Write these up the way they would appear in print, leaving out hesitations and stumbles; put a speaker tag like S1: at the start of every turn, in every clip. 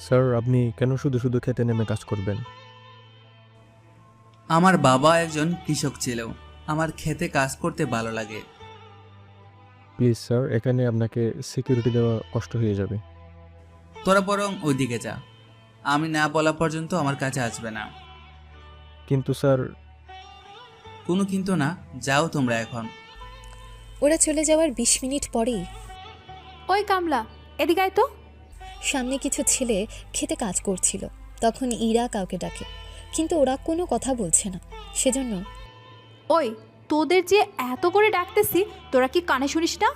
S1: Sir, আপনি কেন শুধু শুধু খেতে নেমে কাজ করবেন?
S2: আমার বাবা একজন কৃষক ছিল। আমার খেতে কাজ করতে ভালো লাগে।
S1: প্লিজ স্যার, এখানে আপনাকে সিকিউরিটি দেওয়া কষ্ট হয়ে যাবে।
S2: তোরা বরং ওইদিকে যা। আমি না বলা পর্যন্ত আমার কাছে আসবে না।
S1: কিন্তু স্যার।
S2: কোনো কিন্তু না, যাও তোমরা এখন।
S3: ওরা চলে যাওয়ার ২০ মিনিট পরেই
S4: ওই কামলা, এদিকে আয় তো।
S3: সামনে কিছু ছেলে খেতে কাজ করছিল। তখন ইরা কাউকে ডাকে, কিন্তু ওরা কোনো কথা বলছে না। সেজন্য
S4: ওই, তোদের যে এত করে ডাকতেছি, তোরা কি কানে শুনিস না?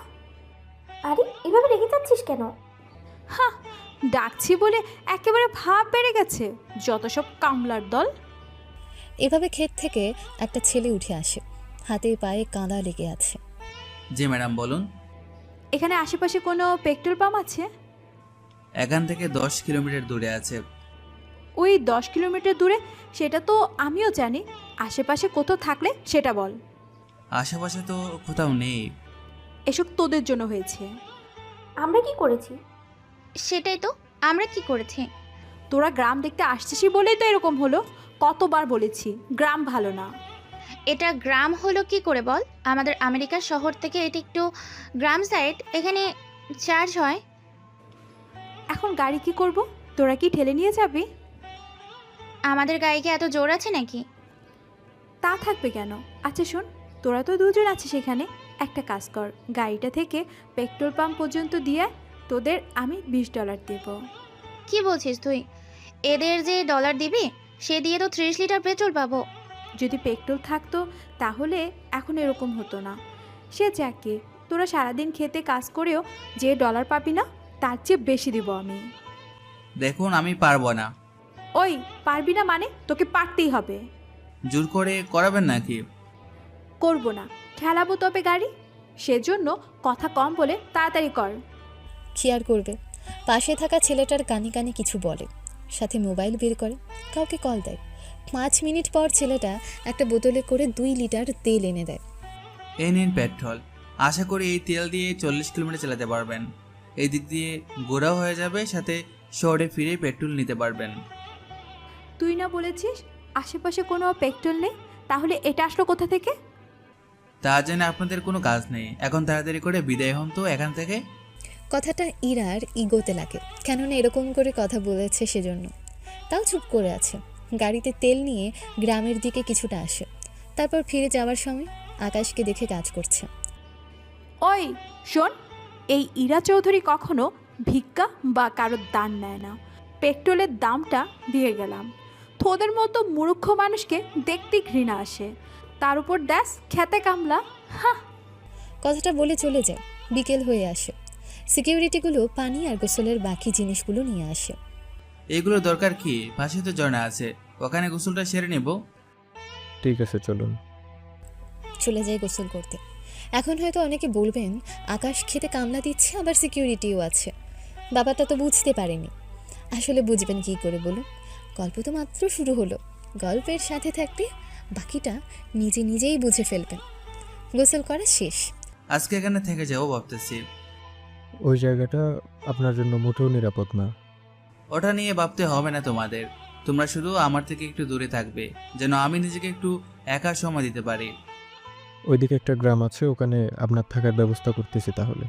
S5: আরে এভাবে রেগে যাচ্ছিস কেন?
S4: হ্যাঁ, ডাকছি বলে একেবারে ভাব বেড়ে গেছে। যত সব কামলার দল।
S3: এভাবে ক্ষেত থেকে একটা ছেলে উঠে আসে, হাতে পায়ে কাঁদা লেগে আছে।
S2: জি ম্যাডাম, বলুন।
S4: এখানে আশেপাশে কোনো পেট্রোল পাম্প আছে?
S2: এখান থেকে 10 কিলোমিটার দূরে আছে।
S4: ওই 10 কিলোমিটার দূরে? সেটা তো আমিও জানি। আশেপাশে কোথাও থাকলে সেটা বল।
S2: আশেপাশে তো কোথাও নেই।
S4: এসব তোদের জন্য হয়েছে।
S5: আমরা কি করেছি?
S6: সেটাই তো, আমরা কি করেছি?
S4: তোরা গ্রাম দেখতে আসছিস বলেই তো এরকম হলো। কতবার বলেছি গ্রাম ভালো না।
S6: এটা গ্রাম হলো কি করে বল? আমাদের আমেরিকা শহর থেকে এটা একটু গ্রাম সাইড, এখানে চার্জ হয়।
S4: এখন গাড়ি কি করব? তোরা কি ঠেলে নিয়ে যাবি?
S6: আমাদের গায়ে কি এত জোর আছে নাকি?
S4: তা থাকবে কেন? আচ্ছা শোন, তোরা তো দুজন আছিস এখানে। একটা কাজ কর, গাড়িটা থেকে পেট্রোল পাম্প পর্যন্ত দিয়ে তোদের আমি $20 দেব।
S6: কি বলছিস তুই? এদের যে ডলার দিবি, সে দিয়ে তো 30 লিটার পেট্রোল পাবো।
S4: যদি পেট্রোল থাকতো তাহলে এখন এরকম হতো না। সে যাকে, তোরা সারাদিন খেতে কাজ করেও যে ডলার পাবি না, তার চেয়ে বেশি দিব আমি।
S2: দেখুন, আমি পারবো না।
S4: ওই, পারবি না মানে? তোকে পারতেই হবে।
S2: জোর করে করাবেন নাকি?
S4: করব না, ঠেলাবো তবে গাড়ি। সেজন্য কথা কম বলে তাড়াতাড়ি কর।
S3: কি আর করবে, পাশে থাকা ছেলেটার কানে কানে কিছু বলে, সাথে মোবাইল বের করে কাউকে কল দেয়। ৫ মিনিট পর ছেলেটা একটা বোতলে করে ২ লিটার তেল এনে দেয়।
S2: এই নিন পেট্রোল। আশা করি এই তেল দিয়ে 40 কিলোমিটার চালাতে পারবেন। এই দিক দিয়ে ঘোরাও হয়ে যাবে, সাথে শহরে ফিরে পেট্রোল নিতে পারবেন।
S4: তুই না বলেছিস আশেপাশে কোনো পেট্রোল নেই? তাহলে এটা আসলো কোথা থেকে?
S2: তা জেনে আপনাদের কোনো কাজ নেই। এখন তাড়াতাড়ি করে বিদায় হন তো এখান থেকে।
S3: কথাটা ইরার ইগোতে লাগে, কেননা এরকম করে কথা বলেছে সেজন্য। তাও চুপ করে আছে। গাড়িতে তেল নিয়ে গ্রামের দিকে কিছুটা আসে। তারপর ফিরে যাওয়ার সময় আকাশকে দেখে কাজ করছে।
S4: ওই শোন, এই ইরা চৌধুরী কখনো ভিক্ষা বা কারোর দান নেয় না। পেট্রোলের দামটা দিয়ে গেলাম। তোদের মতো মূর্খ মানুষকে দেখতে ঘৃণা আসে, তার উপর দেশ খেতে কামলা। হ্যাঁ।
S3: কথাটা বলে চলে যায়। বিকেল হয়ে আসে। সিকিউরিটিগুলো পানি আর গোসলের বাকি জিনিসগুলো নিয়ে আসে।
S2: এগুলো দরকার কি? পাশে তো ঝর্ণা আছে, ওখানে গোসলটা সেরে নেব।
S1: ঠিক আছে, চলুন।
S3: চলে যায় গোসল করতে। এখন হয়তো অনেকে বলবেন, আকাশ খেতে কামলা দিচ্ছে, আবার সিকিউরিটিও আছে। বাবাটা তো বুঝতে পারেনি। আসলে বুঝবেন কি করে বলুন? গল্প তো মাত্র শুরু হলো। গল্পের সাথে থাকতে বাকিটা নিজে নিজেই বুঝে ফেলবেন। গোসল করা শেষ।
S2: আজকে এখানে থেকে যাবো ভাবতেছি।
S1: ওই জায়গাটা আপনার জন্য মোটেও নিরাপদ না।
S2: ওটা নিয়ে ভাবতে হবে না তোমাদের। তোমরা শুধু আমার থেকে একটু দূরে থাকবে, যেন আমি নিজেকে একটু একা সময় দিতে পারি।
S1: ওইদিকে একটা গ্রাম আছে, ওখানে আপনার থাকার ব্যবস্থা করতেছি তাহলে।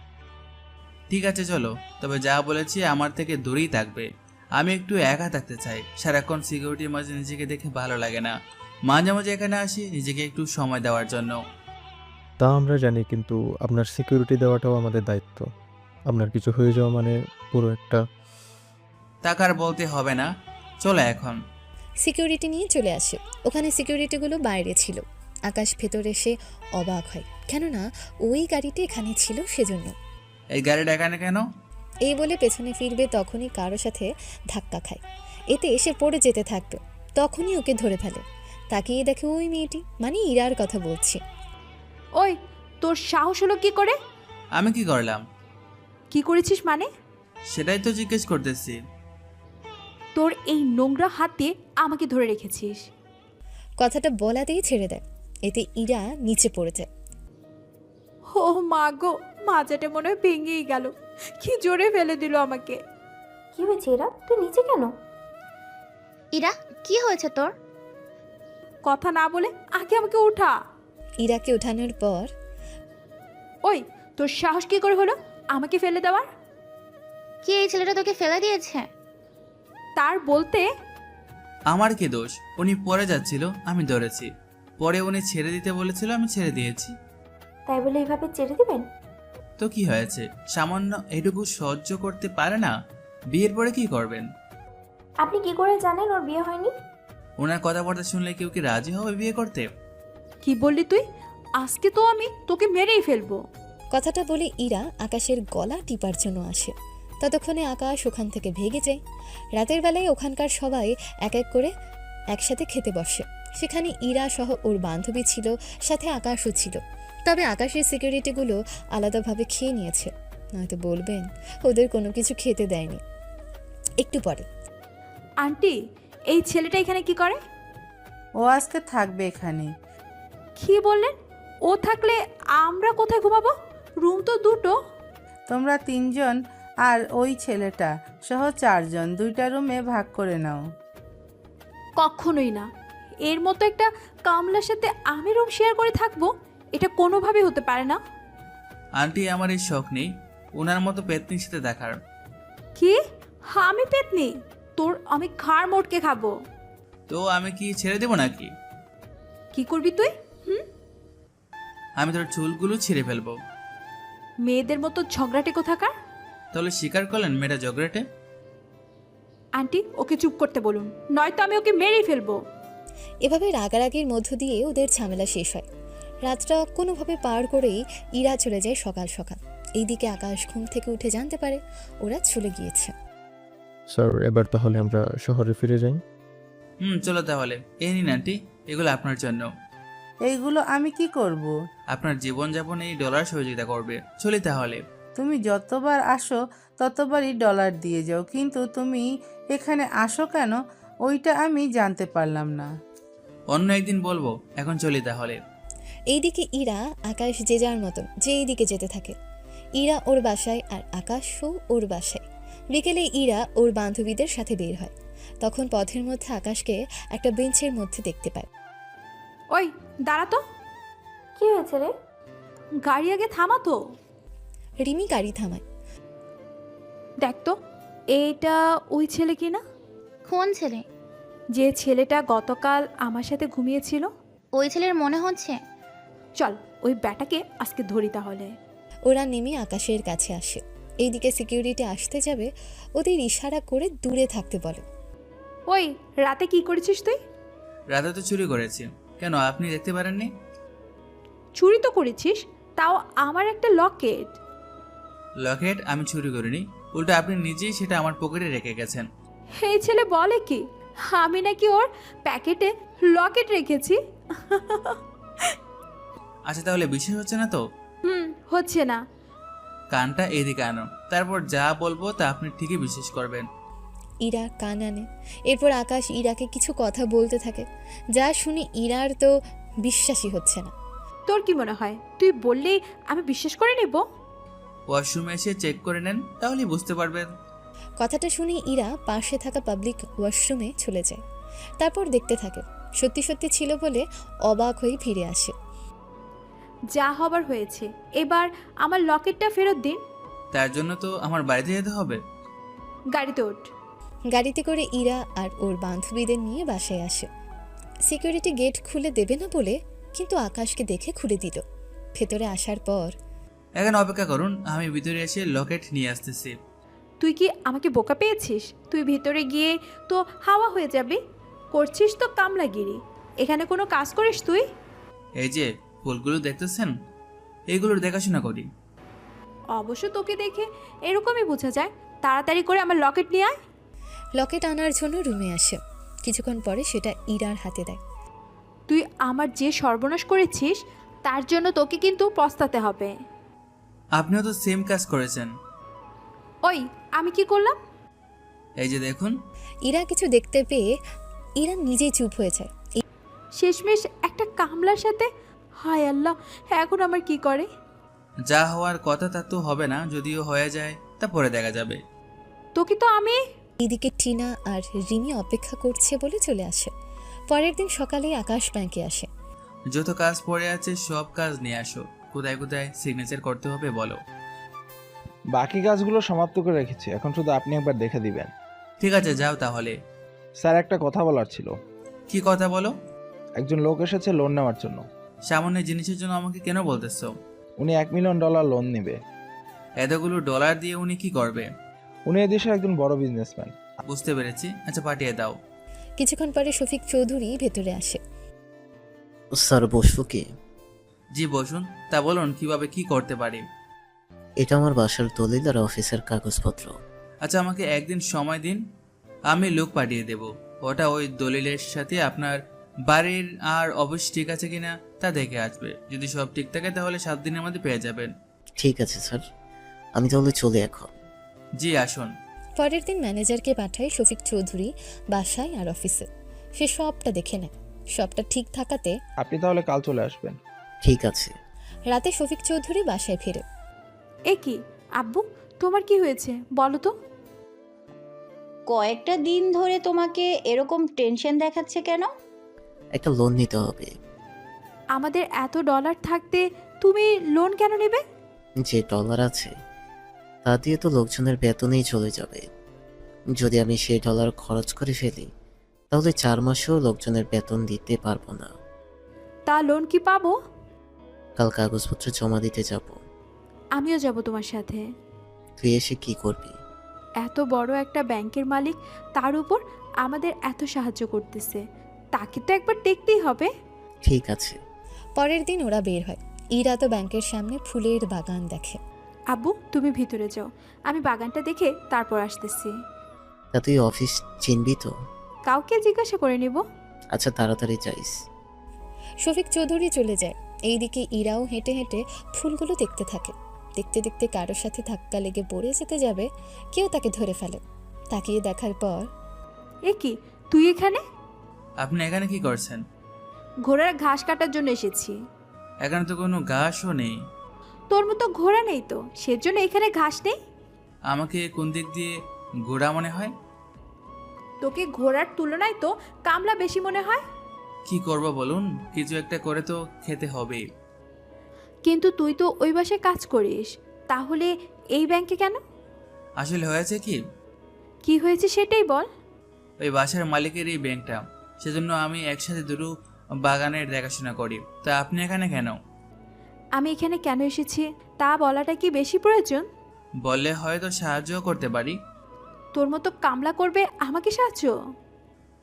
S2: ঠিক আছে চলো, তবে যা বলেছি আমার থেকে দূরেই থাকবে। আমি একটু একা থাকতে চাই। সারাক্ষণ সিকিউরিটির মাঝে নিজেকে দেখে ভালো লাগে না। মাঝে মাঝে এখানে আসি নিজেকে একটু সময় দেওয়ার জন্য।
S1: তা আমরা জানি, কিন্তু আপনার সিকিউরিটি দেওয়াটাও আমাদের দায়িত্ব। আপনার কিছু হয়ে যাওয়া মানে পুরো একটা।
S2: টাকার বলতে হবে না, চলো এখন।
S3: সিকিউরিটি নিয়ে চলে আসে। ওখানে সিকিউরিটিগুলো বাইরে ছিল। আকাশ ভেতরে এসে অবাক হয়, কেননা ওই গাড়িটি এখানে ছিল সেজন্য।
S2: এই গাড়িটা এখানে কেন?
S3: এই বলে পেছনে ফিরবে তখনই কারো সাথে ধাক্কা খায়। এতে এসে পড়ে যেতে থাকবে। তখনই ওকে ধরে ফেলে। তাকিয়ে দেখে ওই মেয়েটি, মানে ইরার কথা বলছি।
S4: ওই, তোর সাহস হলো কি করে?
S2: আমি কি করলাম?
S4: কি করেছিস মানে?
S2: সেটাই তো জিজ্ঞেস করতেছি।
S4: তোর এই নোংরা হাত দিয়ে আমাকে ধরে রেখেছিস।
S3: কথাটা বলাতেই ছেড়ে দেয়। এতে ইরা নিচে পড়ে যায়।
S4: ও মা গো, মাজাটা মনে হয় ভেঙেই গেল, কি জোরে ফেলে দিল আমাকে।
S5: কি হয়েছে এরা? তুই নিচে কেন?
S6: ইরা, কি হয়েছে তোর?
S4: কথা না বলে আগে আমাকে উঠা।
S3: ইরাকে ওঠানোর পর
S4: ওই, তোর সাহস কি করে হলো আমাকে ফেলে দেওয়ার?
S6: কি এই ছেলেটা তোকে ফেলে দিয়েছে?
S4: তার বলতে
S2: আমার কি দোষ? উনি পরে যাচ্ছিল, আমি ধরেছি। পরে উনি ছেড়ে দিতে বলেছিল, আমি ছেড়ে দিয়েছি।
S5: তাই বলে এইভাবে ছেড়ে দিবেন?
S2: তো কি হয়েছে? সামান্য এটুকু সহ্য করতে পারে না? বিয়ের পরে কি করবেন?
S5: আপনি কি করে জানেন ওর বিয়ে হয়নি?
S2: ওনার কথাবার্তা শুনলে কেউ কি রাজি হবে বিয়ে করতে?
S4: কি বললি তুই? আজকে তো আমি তোকে মেরেই ফেলবো।
S3: কথাটা বলে ইরা আকাশের গলা টিপার জন্য আসে। ততক্ষণে আকাশ ওখান থেকে ভেগে যায়। রাতের বেলায় ওখানকার সবাই এক এক করে একসাথে খেতে বসে। সেখানে ইরা সহ ওর বান্ধবী ছিল, সাথে আকাশও ছিল। তবে আকাশের সিকিউরিটিগুলো আলাদাভাবে খেয়ে নিয়েছে, নয়তো বলবেন ওদের কোনো কিছু খেতে দেয়নি। একটু পরে
S4: আন্টি, এই ছেলেটা এখানে কি করে?
S7: ও আজকে থাকবে এখানে।
S4: কি বললেন? ও থাকলে আমরা কোথায় ঘুমাবো? রুম তো দুটো।
S7: তোমরা 3 জন আর ওই ছেলেটা সহ 4 জন 2টা রুমে ভাগ করে নাও।
S4: কখনোই না। এর মতো একটা কামলার সাথে আমি রুম শেয়ার করে থাকবো, এটা কোনোভাবেই হতে পারে না।
S2: আন্টি, আমার এই শখ নেই ওনার মতো পেতনির সাথে দেখার।
S4: কি? আমি পেতনি? তোর আমি ঘাড় মোটকে খাবো।
S2: তো আমি কি ছেড়ে দেবো নাকি?
S4: কি করবি তুই?
S2: আমি তোর চুলগুলো ছিঁড়ে ফেলবো।
S4: মেয়েদের মতো ঝগড়াটে কোথাকার।
S2: তাহলে স্বীকার করলেন মেয়েটা জগরেটে?
S4: আন্টি, ওকে চুপ করতে বলুন, নয়তো আমি ওকে মেরেই ফেলবো।
S3: এভাবে রাগারাগির মধ্য দিয়ে ওদের ঝামেলা শেষ হয়। রাতটা কোনোভাবে পার করেই ইরা চলে যায় সকাল সকাল। এইদিকে আকাশ ঘুম থেকে উঠে জানতে পারে ওরা চলে গিয়েছে।
S1: স্যার, এবার তাহলে আমরা শহরে ফিরে যাই।
S2: চলো তাহলে। এই নিন আন্টি, এগুলো আপনার জন্য।
S7: এইগুলো আমি কি করব?
S2: আপনার জীবনযাপনে এই ডলার সহযোগিতা করবে। চলি তাহলে।
S7: তুমি যতবার আসো ততবারই ডলার দিয়ে যাও, কিন্তু তুমি এখানে আসো কেন ওইটা আমি জানতে পারলাম না।
S2: অন্য একদিন বলবো, এখন চলি তাহলে।
S3: এইদিকে ইরা আকাশ যে যার মতন যেই দিকে যেতে থাকে। ইরা ওর বাসায় আর আকাশও ওর বাসায়। বিকেলে ইরা ওর বান্ধবীদের সাথে বের হয়। তখন পথের মধ্যে আকাশকে একটা বেঞ্চের মধ্যে দেখতে পায়।
S4: ওই, দাঁড়া তো।
S5: কি হয়েছে রে?
S4: গাড়ি আগে থামা তো।
S3: রিমি গাড়ি থামায়।
S4: দেখ তো, এইটা ওই ছেলে কি না?
S6: কোন ছেলে?
S4: যে ছেলেটা গতকাল আমার সাথে ঘুমিয়েছিল।
S6: ওই ছেলের মনে হচ্ছে।
S4: চল, ওই ব্যাটাকে আজকে ধরি তাহলে।
S3: ওরা নেমে আকাশের কাছে আসে। এইদিকে সিকিউরিটি আসতে যাবে, ওদের ইশারা করে দূরে থাকতে বলে।
S4: ওই, রাতে কি করেছিস তুই?
S2: রাতে তো চুরি করেছি। কেন, আপনি দেখতে পারেননি?
S4: চুরি তো করেছিস, তাও আমার একটা লকেট।
S2: লকেট আমি চুরি করিনি, উল্টো আপনি নিজেই সেটা আমার পকেটে রেখে গেছেন।
S4: এই ছেলে বলে কি আমি নাকি ওর প্যাকেটে লকেট রেখেছি?
S2: আচ্ছা, তাহলে বিশ্বাস হচ্ছে না তো?
S4: হচ্ছে না।
S2: কানটা এদিকে আনো, তারপর যা বলবো তা আপনি ঠিকই বিশ্বাস করবেন।
S3: ইরা কান আনে। এরপর আকাশ ইরাকে কিছু কথা বলতে থাকে, যা শুনে ইরার তো বিশ্বাসই হচ্ছে না।
S4: তোর কি মনে হয় তুই বললেই আমি বিশ্বাস করে নেব?
S2: ওয়াশরুমে এসে চেক করে নেন, তাহলেই বুঝতে পারবেন।
S3: কথাটা শুনে ইরা পাশে থাকা পাবলিক ওয়াশরুমে চলে যায়। তারপর দেখতে থাকে সত্যি সত্যি ছিল বলে অবাক হয়ে ফিরে আসে।
S4: যা হবার হয়েছে, এবার আমার লকেটটা ফেরত দিন।
S2: তার জন্য তো আমার বাড়িতে যেতে হবে।
S4: গাড়িতে ওঠ।
S3: গাড়িতে করে ইরা আর ওর বান্ধবীদের নিয়ে বাসায় আসে। সিকিউরিটি গেট খুলে দেবে না বলে কিন্তু আকাশকে দেখে খুলে দিল। ভেতরে আসার পর
S2: এখন অপেক্ষা করুন, আমি ভিতরে এসে লকেট নিয়ে আসতেছি।
S4: তুই কি আমাকে বোকা পেয়েছিস? তুই ভিতরে গিয়ে তো হাওয়া হয়ে যাবি। করছিস তো কামলাগিরি। এখানে কোনো কাজ করিস তুই?
S2: এই যে ফুলগুলো দেখতেছেন, এইগুলোর দেখাশোনা করি।
S4: অবশ্য তোকে দেখে এরকমই বোঝা যায়। তাড়াতাড়ি করে আমার লকেট নিয়ে আয়।
S3: লকেট আনার জন্য রুমে আসে। কিছুক্ষণ পরে সেটা ইরার হাতে দেয়।
S4: তুই আমার যে সর্বনাশ করেছিস তার জন্য তোকে কিন্তু পস্তাতে হবে।
S2: আপনিও তো সেম কাজ করেছেন।
S4: ওই, আমি কি করলাম?
S2: এই যে দেখুন।
S3: ইরা কিছু দেখতে পেয়ে ইরা নিজেই চুপ হয়ে যায়।
S4: শেষমেশ একটা কামলার সাথে। হায় আল্লাহ, এখন আমার কি করে?
S2: যা হওয়ার কথা তা তো হবে না, যদিও হয়ে যায় তা পরে দেখা যাবে।
S4: তোকে তো আমি
S3: এদিকে টিনা আর রিমি অপেক্ষা করছে বলে চলে আসে। পরের দিন সকালেই আকাশ ব্যাংকে আসে।
S2: যত কাজ পড়ে আছে সব কাজ নিয়ে আসো। কোথায় কোথায় সিগনেচার করতে হবে বলো।
S8: বাকি কাজগুলো সমাপ্ত করে রেখেছি, এখন শুধু আপনি একবার দেখে দিবেন।
S2: ঠিক আছে, যাও তাহলে।
S8: স্যার, একটা কথা বলার ছিল।
S2: কি কথা বলো?
S8: একজন লোক এসেছে লোন নেওয়ার জন্য।
S2: সামান্য জিনিসের জন্য আমাকে কেন বলতেছো?
S8: উনি $1 মিলিয়ন লোন নেবে।
S2: এতগুলো ডলার দিয়ে উনি কি করবে?
S8: উনি এদেশের একজন বড় বিজনেসম্যান।
S2: বুঝতে পেরেছি, আচ্ছা পাঠিয়ে দাও।
S3: কিছুক্ষণ পরে শফিক চৌধুরী ভেতরে আসে।
S9: স্যার, বসবো কি?
S2: জি বসুন। তা বলুন কিভাবে কি করতে পারি।
S9: এটা আমার বাসার দলিল আর অফিসের কাগজপত্র।
S2: আচ্ছা আমাকে একদিন সময় দিন, আমি লোক পাঠিয়ে দেব। ওটা ওই দলিলের সাথে আপনার বাড়ির আর অফিস ঠিক আছে কিনা তা দেখে আসবে। যদি সব ঠিক থাকে তাহলে 7 দিনের মধ্যে পেয়ে যাবেন।
S9: ঠিক আছে স্যার, আমি তাহলে চলে এখন।
S2: জি আসুন।
S3: পরের দিন ম্যানেজারকে পাঠায় শফিক চৌধুরী বাসায় আর অফিসে। সে সবটা দেখে নেয়। সবটা ঠিক থাকাতে
S8: আপনি তাহলে কাল চলে আসবেন।
S9: ঠিক আছে।
S3: রাতে শফিক চৌধুরী বাসায় ফেরে।
S4: এ কি আব্বু, তোমার কি হয়েছে বলো তো?
S10: কয়েকটা দিন ধরে তোমাকে এরকম টেনশন দেখাচ্ছে কেন?
S9: একটা লোন নিতে হবে।
S4: আমাদের এত ডলার থাকতে তুমি লোন কেন নেবে?
S9: যে ডলার আছে তা দিয়ে তো লোকজনের বেতনেই চলে যাবে। যদি আমি সেই ডলার খরচ করে ফেলি তাহলে 4 মাসেও লোকজনের বেতন দিতে পারবো না।
S4: তা লোন কি পাবো?
S9: কাল কাগজপত্র জমা দিতে যাব।
S4: আমিও যাব তোমার সাথে।
S9: তুই এসে কি করবি?
S4: এত বড় একটা ব্যাংকের মালিক, তার উপর আমাদের এত সাহায্য করতেছে, তাকে তো একবার দেখতেই হবে।
S9: ঠিক আছে।
S3: পরের দিন ওরা বের হয়। ইরা তো ব্যাংকের সামনে ফুলের বাগান দেখে।
S4: আব্বু তুমি ভিতরে যাও, আমি বাগানটা দেখে তারপর আসতেছি।
S9: তা তুই অফিস চিনবি তো?
S4: কাউকে জিজ্ঞাসা করে নিব।
S9: আচ্ছা, তাড়াতাড়ি যাইস।
S3: শফিক চৌধুরী চলে যায়। এইদিকে ইরাও হেঁটে হেঁটে ফুলগুলো দেখতে থাকে। দেখতে দেখতে কারোর সাথে ধাক্কা লেগে পড়ে যেতে যাবে, কেউ তাকে ধরে ফেলে। তাকিয়ে দেখার পর,
S4: এ কি তুই এখানে?
S2: আপনি এখানে কি করছেন?
S4: ঘোড়ার ঘাস কাটার জন্য এসেছি।
S2: এখানে তো কোনো ঘাসও নেই।
S4: তোর মতো ঘোড়া নেই তো, সেজন্য এখানে ঘাস নেই।
S2: আমাকে কোন দিক দিয়ে ঘোড়া মনে হয়?
S4: তোকে ঘোড়ার তুলনায় তো কামলা বেশি মনে হয়।
S2: কি করব বলুন, কিছু একটা করে তো খেতে হবে।
S4: কিন্তু তুই তো ওই বাসায় কাজ করিস, তাহলে এই ব্যাংকে কেন?
S2: আসলে হয়েছে কি,
S4: কি হয়েছে সেটাই বল।
S2: ওই বাসার মালিকের এই ব্যাংকটা, সেজন্য আমি একসাথে দুটো বাগানের দেখাশোনা করি। তা আপনি এখানে কেন?
S4: আমি এখানে কেন এসেছি তা বলাটা কি বেশি প্রয়োজন?
S2: বললে হয়তো সাহায্য করতে পারি।
S4: তোর মতো কামলা করবে আমাকে সাহায্য?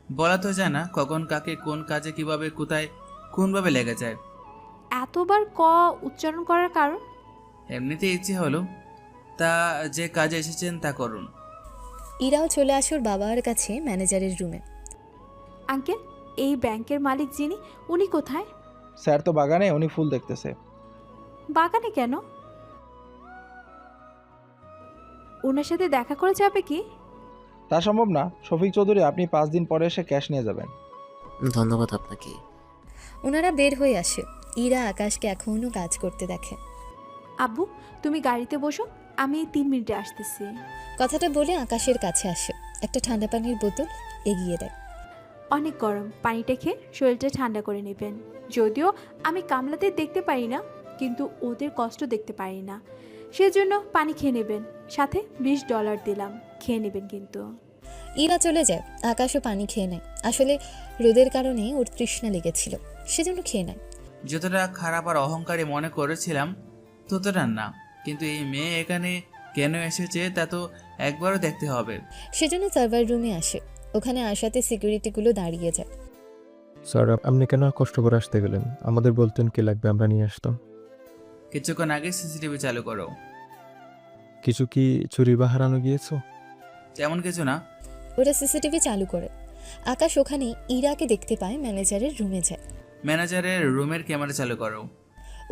S2: বলা তো যায় না কখন কাকে কোন কাজে কিভাবে কোথায় কোনভাবে লেগে যায়।
S4: এতবার ক উচ্চারণ করার কারণ?
S2: এমনিতে ইচ্ছে হলো। তা যে কাজে এসেছেন তা করুন।
S3: ইরাও চলে আসে ওর বাবার কাছে ম্যানেজারের রুমে।
S4: আঙ্কেল, এই ব্যাংকের মালিক যিনি, উনি কোথায়?
S8: স্যার তো বাগানে, উনি ফুল দেখতেছে।
S4: বাগানে কেন? ওনার সাথে দেখা করে যাবে কি?
S8: তা সম্ভব না শফিক চৌধুরী, আপনি 5 দিন পরে এসে ক্যাশ নিয়ে যাবেন।
S9: ধন্যবাদ আপনাকে।
S3: ওনারা বের হয়ে আসে। ইরা আকাশকে এখনও কাজ করতে দেখে।
S4: আব্বু তুমি গাড়িতে বসো, আমি 3 মিনিটে আসতেছি।
S3: কথাটা বলে আকাশের কাছে আসে। একটা ঠান্ডা পানির বোতল এগিয়ে দেয়।
S4: অনেক গরম, পানিটা খেয়ে শরীরটা ঠান্ডা করে নেবেন। যদিও আমি কামলাদের দেখতে পারি না, কিন্তু ওদের কষ্ট দেখতে পারি না, সেজন্য পানি খেয়ে নেবেন। সাথে $20 দিলাম, খেয়ে নেবেন কিন্তু।
S3: ইরা চলে যায়। আকাশও পানি খেয়ে নেয়। আসলে রোদের কারণে ওর তৃষ্ণা লেগেছিল, সেজন্য খেয়ে নেয়।
S2: যতটা খারাপ আর অহংকারী মনে করেছিলাম ততটা না, কিন্তু এই মেয়ে এখানে কেন এসেছে তা তো একবারও দেখতে হবে।
S3: সেজন্য সার্ভার রুমে আসে। ওখানে আসাতে সিকিউরিটিগুলো দাঁড়িয়ে যায়।
S1: স্যার, আপনি কেন কষ্ট করে আসতে গেলেন? আমাদের বলতেন কি লাগবে, আমরা নিয়ে আসতাম।
S2: কিছুক্ষণ আগে সিসিটিভি চালু করো।
S1: কিছু কি চুরি বা হারানো গিয়েছো?
S2: তেমন কিছু না।
S3: ওরা সিসিটিভি চালু করে। আকাশ ওখানে ইরাকে দেখতে পায়, ম্যানেজারের রুমে যায়।
S2: ম্যানেজারের রুমের ক্যামেরা চালু করো।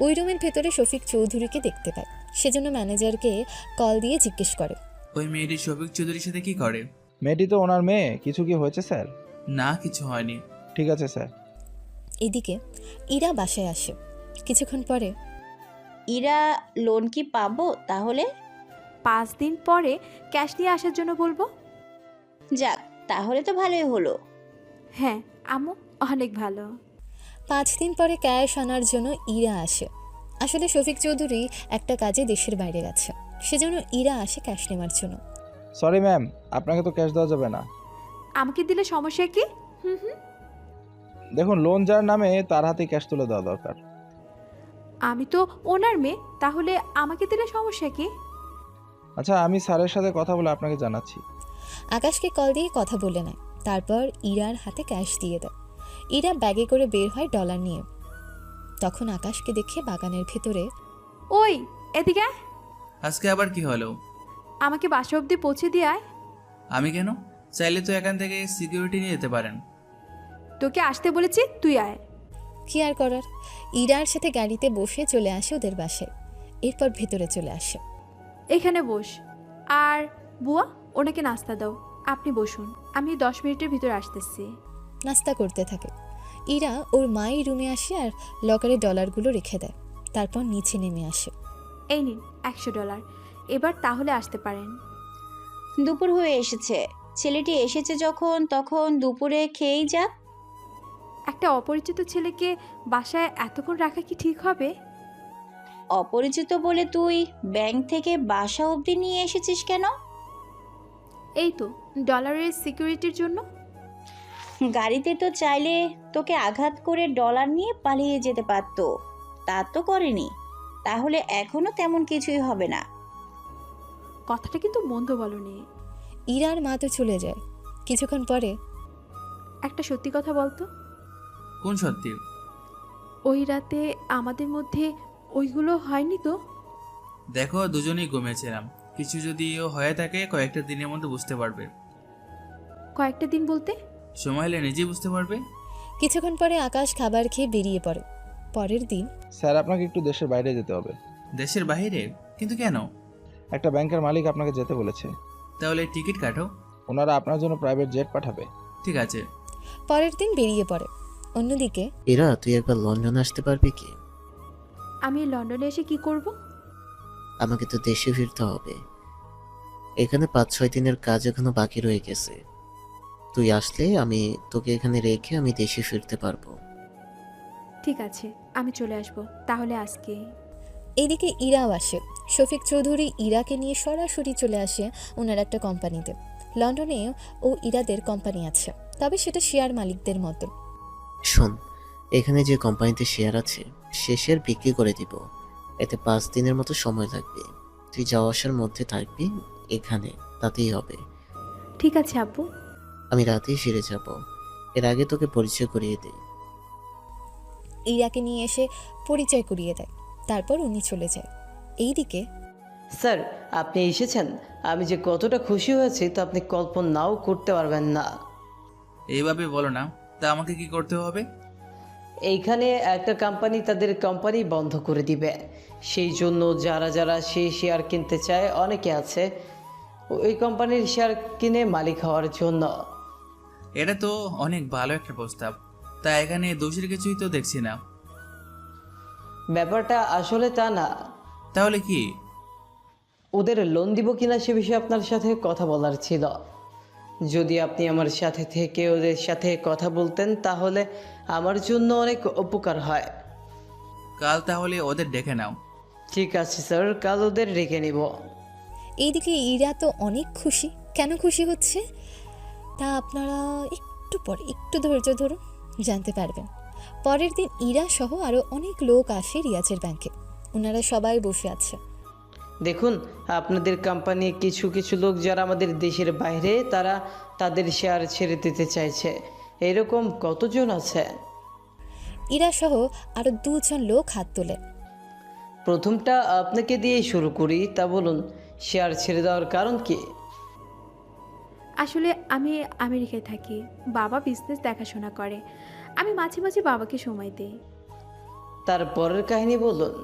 S3: ওই রুমের ভেতরে শফিক চৌধুরীকে দেখতে পায়। সেজন্য ম্যানেজারকে কল দিয়ে জিজ্ঞেস করে,
S2: ওই মেয়েটি শফিক চৌধুরীর সাথে কি করে?
S8: মেয়েটি তো ওনার মেয়ে। কিছু কি হয়েছে স্যার?
S2: না, কিছু হয়নি।
S8: ঠিক আছে স্যার।
S3: এদিকে ইরা বাসায় আসে। কিছুক্ষণ পরে,
S10: ইরা লোন কি পাবো তাহলে?
S4: 5 দিন পরে ক্যাশ নিয়ে আসার জন্য বলবো।
S10: যাক, তাহলে তো ভালোই হলো।
S4: হ্যাঁ আম্মু, অনেক ভালো।
S3: 5 দিন পরে ক্যাশ আনার জন্য ইরা আসে। আসলে শফিক চৌধুরী একটা কাজে দেশের বাইরে গেছে, সেজন্য ইরা আসে ক্যাশ নেওয়ার জন্য।
S8: সরি ম্যাম, আপনাকে তো ক্যাশ দেওয়া যাবে না।
S4: আমাকে দিলে সমস্যা কি? হুম হুম।
S8: দেখুন, লোন যার নামে তার হাতে ক্যাশ তুলে দেওয়া দরকার।
S4: আমি তো ওনার মেয়ে, তাহলে আমাকে দিলে সমস্যা কি?
S8: আচ্ছা, আমি স্যারের সাথে কথা বলে আপনাকে জানাচ্ছি।
S3: আকাশকে কল দিয়ে কথা বলে নেয়, তারপর ইরার হাতে ক্যাশ দিয়ে দেয়। ইরা ব্যাগে করে বের হয় ডলার নিয়ে। তখন আকাশকে দেখে বাগানের ভেতরে,
S4: ওই এদিকে আয়।
S2: আজকে আবার কি হলো?
S4: আমাকে বাসা অবধি পৌঁছে দিয়ে আয়।
S2: আমি কেন? চাইলে তো এখান থেকে সিকিউরিটি নিয়ে যেতে পারেন।
S4: তোকে আসতে বলেছি, তুই আয়।
S3: কি আর করার, ইরার সাথে গাড়িতে বসে চলে আসে ওদের বাসায়। এরপর ভেতরে চলে আসে।
S4: এখানে বস। আর বুয়া, ওনাকে নাস্তা দাও। আপনি বসুন, আমি 10 মিনিটের ভিতরে আসতেছি।
S3: নাস্তা করতে থাকে। ইরা ওর মাই রুমে আসে আর লকারে ডলারগুলো রেখে দেয়। তারপর নিচে নেমে আসে।
S4: এই নিন $100, এবার তাহলে আসতে পারেন।
S10: দুপুর হয়ে এসেছে, ছেলেটি এসেছে যখন তখন দুপুরে খেয়েই যা।
S4: একটা অপরিচিত ছেলেকে বাসায় এতক্ষণ রাখা কি ঠিক হবে?
S10: অপরিচিত বলে তুই ব্যাংক থেকে বাসা অবধি নিয়ে এসেছিস কেন?
S4: এই তো ডলারের সিকিউরিটির জন্য।
S10: গাড়িতে তো চাইলে তোকে আঘাত করে ডলার নিয়ে পালিয়ে যেতে পারতো, তা তো করেনি। তাহলে এখনো তেমন কিছুই হবে না।
S4: কথাটা কিন্তু মন্দ বলনি।
S3: ইরার মা তো চলে যায়। কিছুক্ষণ পরে,
S4: একটা সত্যি কথা বলতো,
S2: কোন সত্যি?
S4: ওই রাতে আমাদের মধ্যে ওইগুলো হয়নি তো?
S2: দেখো, দুজনেই ঘুমিয়েছিলাম। কিছু যদিও হয়ে থাকে কয়েকটা দিনের মধ্যে বুঝতে পারবে।
S4: কয়েকটা দিন বলতে?
S2: সময় হলে নিজেই বুঝতে পারবে।
S3: কিছুক্ষণ পরে আকাশ খাবার খেয়ে বেরিয়ে পড়ে। পরের দিন
S8: স্যার, আপনাকে একটু দেশের বাইরে যেতে হবে।
S2: দেশের বাইরে? কিন্তু কেন?
S8: একটা ব্যাংকের মালিক আপনাকে যেতে বলেছে।
S2: তাহলে টিকিট কাটো।
S8: ওনারা আপনার জন্য প্রাইভেট জেট পাঠাবে।
S2: ঠিক আছে।
S3: পরের দিন বেরিয়ে পড়ে। অন্যদিকে
S9: এরা তুই একবার লন্ডন আসতে পারবি কি?
S4: আমি লন্ডনে এসে কি করব?
S9: আমাকে তো দেশে ফিরতে হবে। এখানে 5-6 দিনের কাজ এখনো বাকি রয়ে গেছে। তুই আসলে আমি তোকে এখানে রেখে আমি দেশে ফিরতে পারবো।
S4: ঠিক আছে, আমি চলে আসব তাহলে আজকে।
S3: এদিকে ইরাও আসে। শফিক চৌধুরী ইরাকে নিয়ে সরাসরি চলে আসে ওনার একটা কোম্পানিতে। লন্ডনে ও ইরাদের কোম্পানি আছে, তবে সেটা শেয়ার মালিকদের মতো।
S9: শোন, এখানে যে কোম্পানিতে শেয়ার আছে সে শেয়ার বিক্রি করে দিব। এতে 5 দিনের মতো সময় লাগবে। তুই যাওয়া আসার মধ্যে থাকবি এখানে, তাতেই হবে।
S4: ঠিক আছে আব্বু।
S9: আমি রাতেই ফিরে যাব। এর আগে তোকে পরিচয় করিয়ে দিই।
S3: ইরাকে নিয়ে এসে পরিচয় করিয়ে দেয়। তারপর উনি চলে যায়। এইদিকে
S11: স্যার, আপনি এসেছেন। আমি যে কতটা খুশি হয়েছি তা আপনি কল্পনাও করতে পারবেন না।
S2: এইভাবে বলো না। তা আমাকে কি করতে হবে?
S11: এইখানে একটা কোম্পানি তাদের কোম্পানি বন্ধ করে দিবে। সেই জন্য যারা যারা সেই শেয়ার কিনতে চায় অনেকে আছে ওই কোম্পানির শেয়ার কিনে মালিক হওয়ার জন্য।
S2: এটা তো অনেক ভালো একটা প্রস্তাব। তা এখানে দোষের কিছুই তো দেখছি না।
S11: ব্যাপারটা আসলে তা না।
S2: তাহলে কি?
S11: ওদের লোন দিব কিনা সে বিষয়ে আপনার সাথে কথা বলার ছিল। যদি আপনি আমার সাথে থেকে ওদের সাথে কথা বলতেন তাহলে আমার জন্য অনেক উপকার হয়।
S2: কাল তাহলে ওদের ডেকে নাও।
S11: ঠিক আছে স্যার, কাল ওদের রেখে নিব।
S3: এইদিকে ইরা তো অনেক খুশি। কেন খুশি হচ্ছে তা আপনারা একটু পরে, একটু ধৈর্য ধরুন, জানতে পারবেন। পরের দিন ইরা সহ আরও অনেক লোক আসে রিয়াজের ব্যাংকে। ওনারা সবাই বসে আছে।
S11: দেখুন, আপনাদের কোম্পানি কিছু কিছু লোক যারা আমাদের দেশের বাইরে তারা তাদের শেয়ার ছেড়ে দিতে চাইছে। এরকম কতজন আছে?
S3: ইরা সহ আরও 2 জন লোক হাত তোলে।
S11: প্রথমটা আপনাকে দিয়েই শুরু করি। তা বলুন, শেয়ার ছেড়ে দেওয়ার কারণ কি?
S4: আসলে আমি আমেরিকায় থাকি, বাবা বিজনেস দেখাশোনা করে। আমি মাঝে মাঝে বাবাকে সময় দিই।
S11: তারপরের কাহিনী বলুন।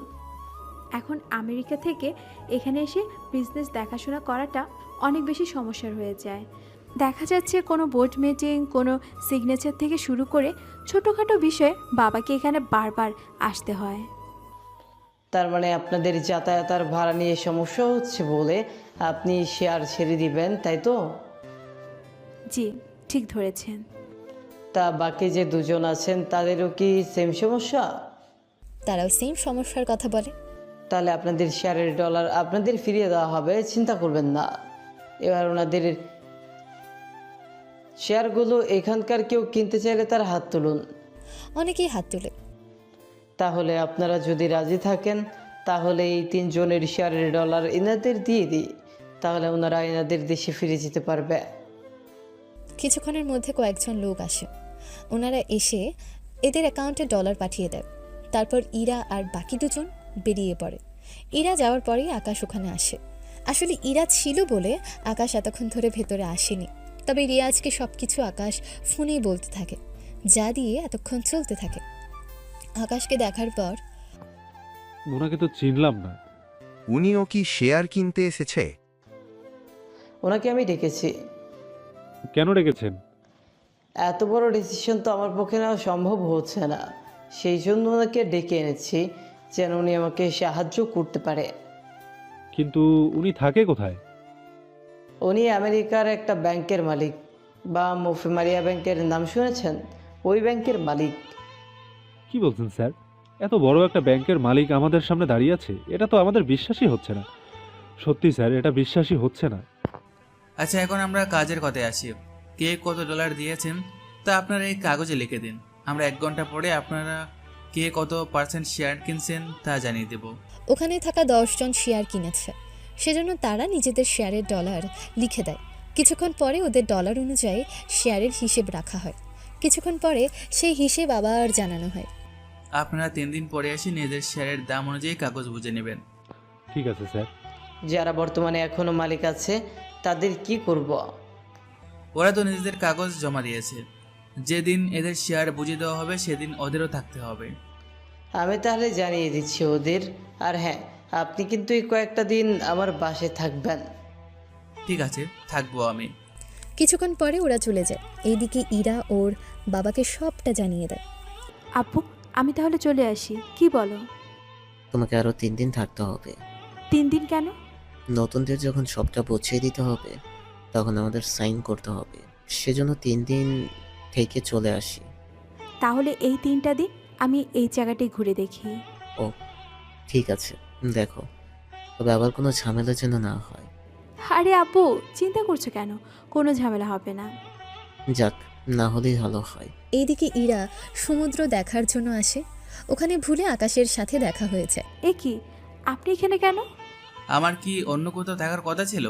S4: এখন আমেরিকা থেকে এখানে এসে বিজনেস দেখাশোনা করাটা অনেক বেশি সমস্যার হয়ে যায়। দেখা যাচ্ছে কোনো বোর্ড মিটিং, কোনো সিগনেচার থেকে শুরু করে ছোটোখাটো বিষয়ে বাবাকে এখানে বারবার আসতে হয়।
S11: তার মানে আপনাদের যাতায়াত আর ভাড়া নিয়ে সমস্যা হচ্ছে বলে আপনি শেয়ার ছেড়ে দিবেন, তাই তো?
S4: জি, ঠিক ধরেছেন।
S11: তা বাকি যে দুজন আছেন তাদেরও কি সেম সমস্যা?
S3: তারাও সেম সমস্যার কথা বলে।
S11: তাহলে আপনাদের শেয়ারের ডলার আপনাদের ফিরিয়ে দেওয়া হবে, চিন্তা করবেন না। এবার ওনাদের শেয়ারগুলো এখানকার কেউ কিনতে চাইলে তার হাত তুলুন।
S3: অনেকেই হাত তুলে।
S11: তাহলে আপনারা যদি রাজি থাকেন তাহলে এই 3 জনের শেয়ারের ডলার এনাদের দিয়ে দিই, তাহলে ওনারা এনাদের দেশে ফিরে যেতে পারবে।
S3: কিছুক্ষণের মধ্যে কয়েকজন লোক আসে। ওনারা এসে এদের অ্যাকাউন্টে ডলার পাঠিয়ে দেয়। তারপর ইরা আর বাকি দুজন বেরিয়ে পড়ে। ইরা যাওয়ার পরেই আকাশ ওখানে আসে। আসলে ইরা ছিল বলে আকাশ এতক্ষণ ধরে ভেতরে আসেনি। তবে রিয়াজকে সব কিছু আকাশ ফোনেই বলতে থাকে, যা দিয়ে এতক্ষণ চলতে থাকে। আকাশকে দেখার পর,
S12: ওনাকে তো চিনলাম না।
S13: উনিও কি শেয়ার কিনতে এসেছে?
S11: ওনাকে আমি ডেকেছি।
S12: কেন রেখেছেন?
S11: এত বড় ডিসিশন তো আমার পক্ষে নেওয়া সম্ভব হচ্ছে না, সেই জন্য ওনাকে ডেকে এনেছি যেন উনি আমাকে সাহায্য করতে পারে।
S12: কিন্তু উনি থাকে কোথায়?
S11: উনি আমেরিকার একটা ব্যাংকের মালিক, বা মুফি মারিয়া ব্যাংকের নাম শুনেছেন? ওই ব্যাংকের মালিক।
S12: কি বলছেন স্যার? এত বড় একটা ব্যাংকের মালিক আমাদের সামনে দাঁড়িয়ে আছে, এটা তো আমাদের বিশ্বাসই হচ্ছে না। সত্যি স্যার, এটা বিশ্বাসই হচ্ছে না।
S2: আচ্ছা, এখন আমরা কাজের কথায় আসি। কে কত ডলার দিয়েছেন তা আপনারা এই কাগজে লিখে দিন। আমরা 1 ঘন্টা পরে আপনারা কে কত % শেয়ার কিনছেন তা জানিয়ে দেব।
S3: ওখানে থাকা 10 জন শেয়ার কিনেছে, সেজন্য তারা নিজেদের শেয়ারের ডলার লিখে দেয়। কিছুক্ষণ পরে ওদের ডলার অনুযায়ী শেয়ারের হিসেব রাখা হয়। কিছুক্ষণ পরে সেই হিসেব আবার জানানো হয়।
S2: আপনারা 3 দিন পরে এসে নিজেদের শেয়ারের দাম অনুযায়ী কাগজ বুঝে নেবেন।
S12: ঠিক আছে স্যার।
S11: যারা বর্তমানে এখনো মালিক আছে তাদের কি করব?
S2: ওরা তো নিজেদের কাগজ জমা দিয়েছে। যেদিন এদের শেয়ার বুঝিয়ে দেওয়া হবে সেদিন ওদেরও থাকতে হবে।
S11: আমি তাহলে জানিয়ে দিচ্ছি ওদের। আর হ্যাঁ, আপনি কিন্তু এই কয়েকটা দিন আমার বাসায় থাকবেন।
S2: ঠিক আছে, থাকবো আমি।
S3: কিছুক্ষণ পরে ওরা চলে যায়। এইদিকে ইরা ওর বাবাকে সবটা জানিয়ে দেয়।
S4: আপু, আমি তাহলে চলে আসি, কি বলো?
S9: তোমাকে আরও 3 দিন থাকতে হবে।
S4: 3 দিন কেন?
S9: নতুনদের যখন সবটা বুঝিয়ে দিতে হবে তখন আমাদের সাইন করতে হবে, সেজন্য 3 দিন থেকে চলে আসি।
S4: তাহলে এই 3টা দিন আমি এই জায়গাটাই ঘুরে দেখি।
S9: ও ঠিক আছে, দেখো, তবে আবার কোনো ঝামেলা যেন না হয়।
S4: আরে আপু, চিন্তা করছো কেন? কোনো ঝামেলা হবে না।
S9: যাক, না হলেই ভালো হয়।
S3: এইদিকে ইরা সমুদ্র দেখার জন্য আসে। ওখানে ভুলে আকাশের সাথে দেখা হয়েছে।
S4: এ কি, আপনি এখানে কেন?
S2: আমার কি অন্য কোথাও থাকার কথা ছিল?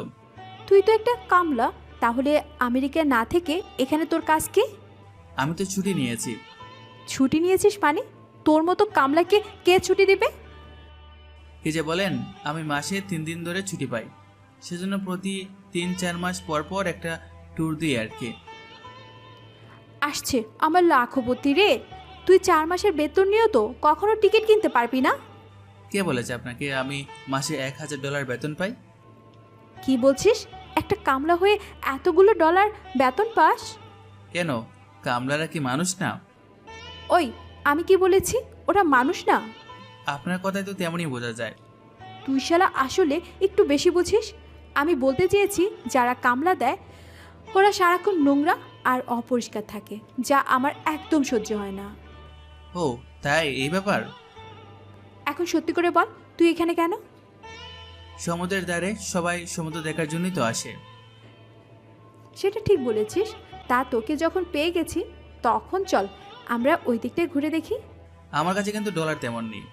S4: তুই তো একটা কামলা, তাহলে আমেরিকা না থেকে এখানে তোর কাজ কি?
S2: আমি তো ছুটি নিয়েছি।
S4: ছুটি নিয়েছিস মানে? তোর মতো কামলাকে কে ছুটি দিবে?
S2: কি যে বলেন, আমি মাসে 3 দিন ধরে ছুটি পাই। সেজন্য প্রতি 3-4 মাস পর পর একটা ট্যুর দিই আর কি।
S4: আসছে আমার লাখপতি রে। তুই 4 মাসের বেতন নিয়েও তো কখনো টিকিট কিনতে পারবি না।
S2: কে বলেছে আপনাকে আমি মাসে $1000 বেতন পাই?
S4: কি বলছিস? একটা কামলা হয়ে এতগুলো ডলার বেতন পাস?
S2: কেন, কামলারা কি মানুষ না?
S4: ওই, আমি কি বলেছি ওরা মানুষ না?
S2: আপনার কথায় তো তেমনই বোঝা যায়।
S4: তুই শালা আসলে একটু বেশি বুঝিস। আমি বলতে চেয়েছি যারা কামলা দেয় ওরা সারাক্ষণ নোংরা আর অপরিষ্কার থাকে, যা আমার একদম সহ্য হয় না।
S2: ও তাই, এই ব্যাপার?
S4: এখন সত্যি করে বল, তুই এখানে কেন?
S2: সমুদ্রের ধারে সবাই সমুদ্র দেখার জন্যই তো আসে।
S4: সেটা ঠিক বলেছিস। তা তোকে যখন পেয়ে গেছি তখন চল আমরা ওই দিকটায় ঘুরে দেখি।
S2: আমার কাছে কিন্তু ডলার তেমন নেই।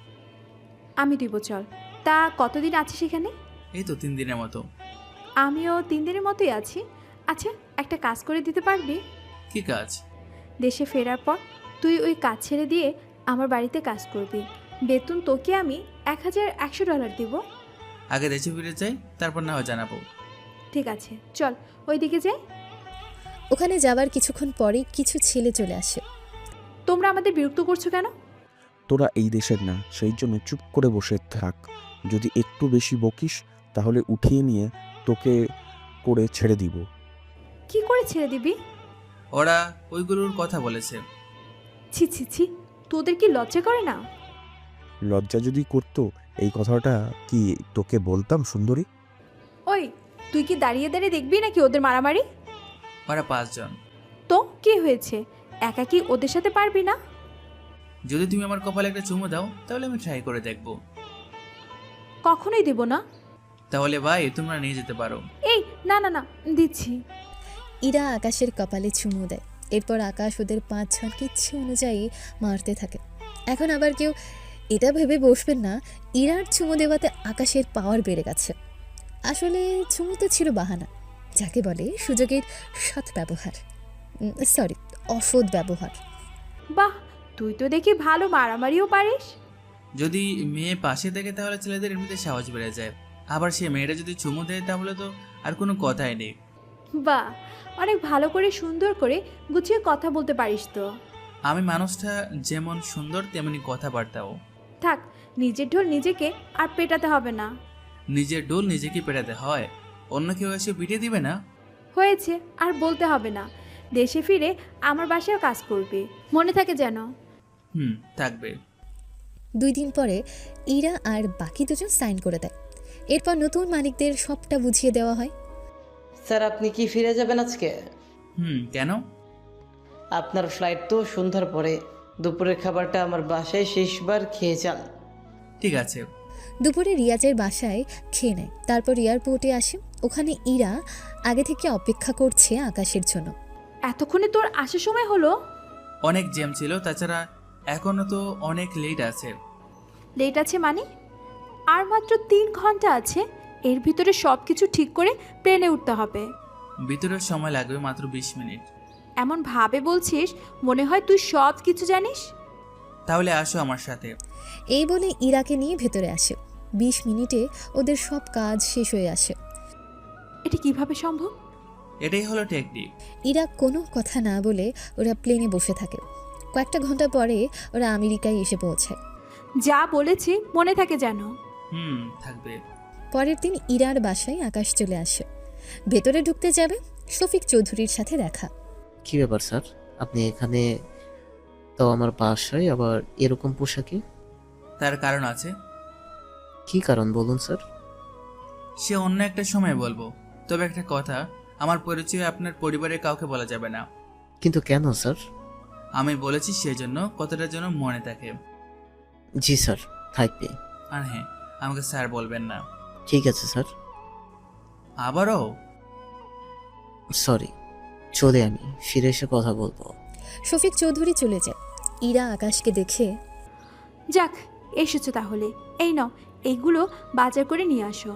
S4: আমি দিব, চল। তা কতদিন আছিস এখানে?
S2: এই তো 3 দিনের মতো।
S4: আমিও 3 দিনের মতোই আছি। আচ্ছা, একটা কাজ করে দিতে পারবি?
S2: কি কাজ?
S4: দেশে ফেরার পর তুই ওই কাজ ছেড়ে দিয়ে আমার বাড়িতে কাজ করবি। বেতন তোকে আমি $1100 দিব।
S2: আগে দেশে ফিরে যাই, তারপর না হয় জানাবো।
S4: ঠিক আছে, চল ওই দিকে যাই।
S3: ওখানে যাবার কিছুক্ষণ পরে কিছু ছেলে চলে আসে।
S4: তোমরা আমাদের বিরক্ত করছো কেন?
S14: তোরা এই দেশের না, সেই জন্য চুপ করে বসে থাক। যদি একটু বেশি বকিস তাহলে উঠিয়ে নিয়ে তোকে করে ছেড়ে দিব।
S4: কি করে ছেড়ে দিবি?
S2: ওরা ওইগুলোর কথা বলেছে।
S4: ছি ছি ছি, তোদের কি লজ্জা করে না?
S14: লজ্জা যদি করতো এই কথাটা কি তোকে বলতাম সুন্দরী?
S4: ওই তুই কি দাঁড়িয়ে দাঁড়িয়ে দেখবি নাকি ওদের মারামারি?
S2: ওরা 5 জন।
S4: তো কি হয়েছে, একা কি ওদের সাথে পারবি না?
S2: যদি তুমি আমার কপালে একটা চুমু দাও তাহলে আমি ট্রাই করে দেখব।
S4: কখনোই দেব না।
S2: তাহলে ভাই তোমরা নিয়ে যেতে পারো।
S4: এই না না না, দিচ্ছি।
S3: ইরা আকাশের কপালে চুমু দেয়। এরপর আকাশ ওদের 5 জনকে ইচ্ছে অনুযায়ী মারতে থাকে। এখন আবার কেউ এটা ভেবে বসবেন না ইরার চুমু দেওয়াতে আকাশের পাওয়ার বেড়ে গেছে। আসলে চুমু তো ছিল বাহানা, যাকে বলে সুযোগের সৎ ব্যবহার, সরি অসৎ ব্যবহার।
S4: বাহ, তুই তো দেখি ভালো মারামারিও পারিস।
S2: যদি মেয়ে পাশে থাকে তাহলে ছেলেদের এমনিতে সাহস বেড়ে যায়। আবার সে মেয়েটা যদি চুমু দেয় তাহলে তো আর কোনো কথাই নেই।
S4: বাহ, অনেক ভালো করে সুন্দর করে গুছিয়ে কথা বলতে পারিস তো।
S2: আমি মানুষটা যেমন সুন্দর তেমনি কথাবার্তাও।
S4: থাক, নিজের ঢোল নিজেকে আর পেটাতে হবে না।
S2: নিজের ডোল নিজেকে পেটাতে হয়, অন্য কেউ এসে পিটিয়ে দিবে না।
S4: হয়েছে, আর বলতে হবে না। দেশে ফিরে আমার বাসায় কাজ করবে, মনে থাকে যেন।
S2: থাকবে।
S3: 2 দিন পরে ইরা আর বাকি 2 জন সাইন করে দেয়। এরপর নতুন মালিকদের সবটা বুঝিয়ে দেওয়া হয়।
S11: স্যার, আপনি কি ফিরে যাবেন আজকে?
S2: কেন?
S11: আপনার ফ্লাইট তো সন্ধ্যার পরে। দুপুরের খাবারটা আমার বাসায় শেষবার খেয়ে যান।
S2: ঠিক আছে।
S3: দুপুরে রিয়াজের বাসায় খেয়ে নেয়। তারপর এয়ারপোর্টে আসে। ওখানে ইরা আগে থেকে অপেক্ষা করছে আকাশের জন্য।
S4: এতক্ষণে তোর আসার সময় হলো?
S2: অনেক জ্যাম ছিল, তাছাড়া এখনো তো অনেক লেট আছে।
S4: লেট আছে মানে? আর মাত্র 3 ঘন্টা আছে। এর ভিতরে সব কিছু ঠিক করে প্লেনে উঠতে হবে।
S2: ভিতরের সময় লাগবে মাত্র 20 মিনিট।
S4: এমন ভাবে বলছিস মনে হয় তুই সব কিছু জানিস।
S2: তাহলে আসো আমার সাথে।
S3: এই বলে ইরাকে নিয়ে ভেতরে আসে। 20 মিনিটে ওদের সব কাজ শেষ হয়ে আসে।
S4: এটা কিভাবে সম্ভব?
S2: এটাই হলো টেকনিক।
S3: ইরা কোনো কথা না বলে ওরা প্লেনে বসে থাকে। কয়েকটা ঘন্টা পরে ওরা আমেরিকায় এসে পৌঁছায়।
S4: যা বলেছি মনে থাকে যেন।
S2: থাকবে।
S3: পরের দিন ইরার বাসায় আকাশ চলে আসে। ভেতরে ঢুকতে যাবে, শফিক চৌধুরীর সাথে দেখা।
S9: কি ব্যাপার স্যার, আপনি এখানে? তো আমার বাসায় আবার এরকম পোশাকে?
S2: তার কারণ আছে।
S9: কি কারণ বলুন স্যার।
S2: সে অন্য একটা সময় বলবো, তবে একটা কথা, আমার পরিচয় আপনার পরিবারের কাউকে বলা যাবে না।
S9: কিন্তু কেন স্যার?
S2: আমি বলেছি সেজন্য কথাটার জন্য মনে থাকে।
S9: জি স্যার, থাকবে।
S2: আর হ্যাঁ, আমাকে স্যার বলবেন না।
S9: ঠিক আছে স্যার।
S2: আবারও
S9: সরি, চলে আমি ফিরে এসে কথা বলবো।
S3: শফিক চৌধুরী চলে যায়। ইরা আকাশকে দেখে,
S4: যাক এসেছো তাহলে, এই নাও এইগুলো বাজার করে নিয়ে আসো।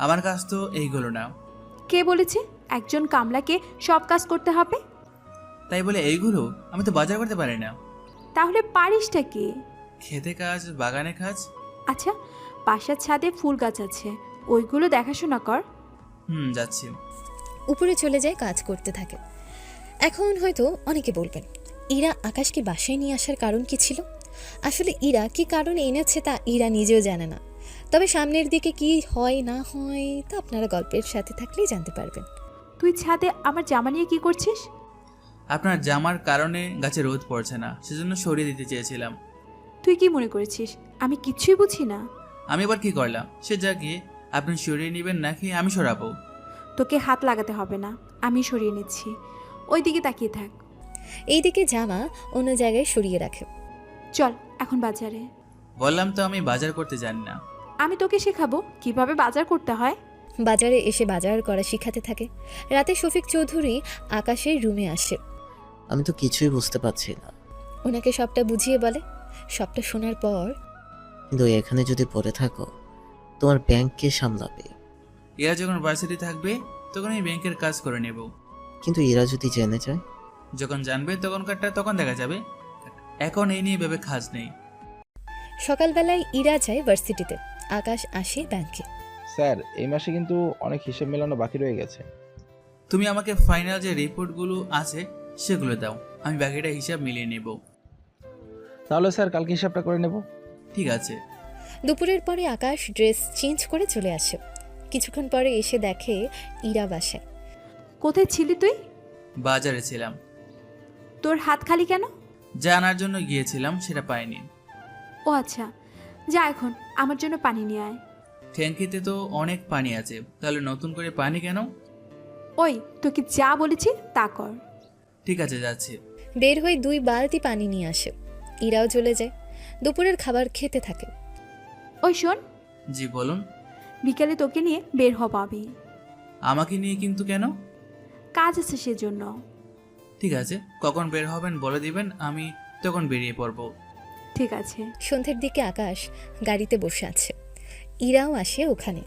S2: আমার কাজ তো এইগুলো না।
S4: কে বলেছে একজন কামলাকে সব কাজ করতে হবে?
S2: তাই বলে এইগুলো আমি তো বাজার করতে পারি না।
S4: তাহলে পারিসটা কি?
S2: খেতে কাজ, বাগানে কাজ।
S4: আচ্ছা, বাসার ছাদে ফুল গাছ আছে, ওইগুলো দেখাশোনা কর।
S2: যাচ্ছি।
S3: উপরে চলে যায়, কাজ করতে থাকে। এখন হয়তো অনেকে বলবেন ইরা আকাশকে বাসায় নিয়ে আসার কারণ কি ছিল। আসলে ইরা কি কারণে এনেছে তা ইরা নিজেও জানে না। তবে সামনের দিকে কি হয় না হয় তা আপনারা গল্পের সাথে থাকলেই জানতে পারবেন।
S4: তুই ছাদে আমার জামা নিয়ে কি করছিস?
S2: আপনার জামার কারণে গাছে রোদ পড়ছে না, সেজন্য সরিয়ে দিতে চেয়েছিলাম।
S4: তুই কি মনে করেছিস আমি কিছুই বুঝি না?
S2: আমি আবার কি করলাম? সে যা গিয়ে আপনি সরিয়ে নেবেন নাকি আমি সরাবো?
S4: তোকে হাত লাগাতে হবে না, আমি সরিয়ে নিচ্ছি। ওই দিকে তাকিয়ে থাক।
S3: এইদিকে জামা অন্য জায়গায় সরিয়ে রাখে।
S4: চল এখন বাজারে।
S2: বললাম তো আমি বাজার করতে জানি না।
S4: আমি তোকে শেখাবো কিভাবে বাজার করতে হয়।
S3: বাজারে এসে বাজার করা শিখাতে থাকে। রাতে শফিক চৌধুরী আকাশের রুমে আসে।
S9: আমি তো কিছুই বুঝতে পারছি না।
S3: ওনাকে সবটা বুঝিয়ে বলে। সবটা শোনার পর,
S9: কিন্তু এখানে যদি পড়ে থাকো তোমার ব্যাংক কে সামলাবে?
S2: এরা যখন ভার্সিটি থাকবে তখন আমি ব্যাংকের কাজ করে নেব।
S9: কিন্তু এরা যদি জেনে যায়?
S2: যখন জানবে তখনকারটা তখন দেখা যাবে, এখন এই নিয়ে ভেবে কাজ নেই।
S3: সকালবেলায় ইরা যায় ভার্সিটিতে, আকাশ আসে ব্যাংকে।
S8: স্যার, এই মাসে কিন্তু অনেক হিসেব মেলানো বাকি রয়ে গেছে।
S2: তুমি আমাকে ফাইনাল যে রিপোর্টগুলো আছে সেগুলো দাও, আমি বাকিটা হিসাব মিলিয়ে নেব।
S8: তাহলে স্যার কালকে হিসাবটা করে নেব।
S2: ঠিক আছে।
S3: দুপুরের পরে আকাশ ড্রেস চেঞ্জ করে চলে আসে। কিছুক্ষণ পরে এসে দেখে ইরা বাসায়।
S4: কোথায় ছিলি তুই?
S2: বাজারে ছিলাম।
S4: তোর হাত খালি কেন?
S2: যা আনার জন্য গিয়েছিলাম সেটা পাইনি।
S4: ও আচ্ছা, যা এখন আমার জন্য পানি নিয়ে আয়।
S2: ট্যাঙ্কিতে তো অনেক পানি আছে, তাহলে নতুন করে পানি কেন?
S4: ওই তোকে যা বলেছি তা কর।
S2: ঠিক আছে, যাচ্ছি।
S3: বের হয়ে 2 বালতি পানি নিয়ে আসে। ইরাও চলে যায়। দুপুরের খাবার খেতে থাকে।
S4: ওই শোন,
S2: জি বলুন।
S4: বিকেলে তোকে নিয়ে বের হব আমি।
S2: আমাকে নিয়ে কিন্তু কেন?
S4: কাজ আছে সেজন্য।
S2: ঠিক আছে, কখন বের হবেন বলে দিবেন, আমি তখন বেরিয়ে পড়ব।
S4: ঠিক আছে।
S3: সন্ধ্যের দিকে আকাশ গাড়িতে বসে আছে। ইরাও আসে ওখানে।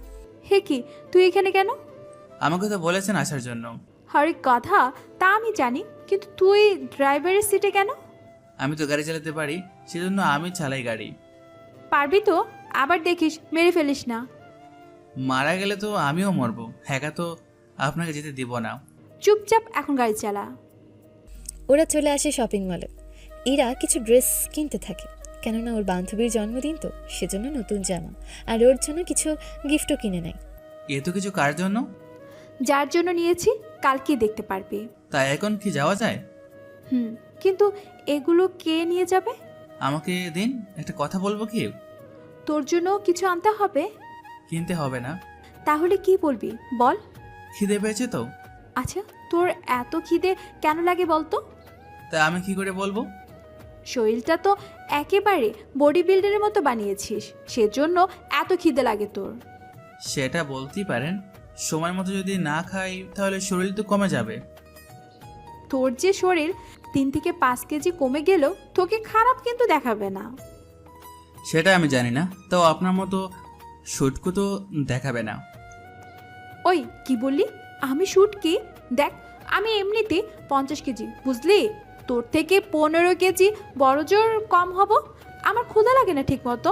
S4: হে কি, তুই এখানে কেন?
S2: আমাকে তো বলেছেন আসার জন্য।
S4: হরে কথা তা আমি জানি, কিন্তু তুই ড্রাইভারের সিটে কেন?
S2: আমি তো গাড়ি চালাতে পারি, সেজন্য আমি চালাই গাড়ি।
S4: পারবি তো? আবার দেখিস মেরে ফেলিস না।
S2: মারা গেলে তো আমিও মরবো, একা তো আপনাকে যেতে দিব না।
S4: চুপচাপ এখন গাড়ি চালা।
S3: ওরা চলে আসে শপিং মলে। ইরা কিছু ড্রেস কিনতে থাকে, কেননা ওর বান্ধবীর জন্মদিন তো, সেজন্য নতুন জামা আর ওর জন্য কিছু গিফটও কিনে নেয়।
S2: এ তো কিছু কার জন্য?
S4: যার জন্য নিয়েছি কালকে দেখতে পারবি।
S2: তাই এখন কি যাওয়া যায়?
S4: কিন্তু এগুলো কে নিয়ে যাবে?
S2: আমাকে দিন, একটা কথা বলবো কি?
S4: তোর জন্য কিছু আনতে হবে?
S2: কিনতে হবে না।
S4: তাহলে কি বলবি বল।
S2: খিদে পেয়েছে তো।
S4: আচ্ছা, তোর এত খিদে কেন লাগে বলতো?
S2: তা আমি কি করে বলবো?
S4: শরীরটা তো একেবারে বডি বিল্ডারের মতো বানিয়েছিস, সেজন্য এত খিদে লাগে তোর।
S2: সেটা বলতেই পারেন, সময় মতো যদি না খাই তাহলে শরীর তো কমে যাবে।
S4: তোর যে শরীর 3 থেকে 5 কেজি কমে গেলেও তোকে খারাপ কিন্তু দেখাবে না।
S2: সেটা আমি জানি না, তো আপনার মতো শুটকু তো দেখাবে না।
S4: ওই কি বললি? আমি শুট কি? দেখ, আমি এমনিতে 50 কেজি, বুঝলি? তোর থেকে 15 কেজি বড় জোর কম হব। আমার ক্ষুধা লাগে না ঠিক মতো।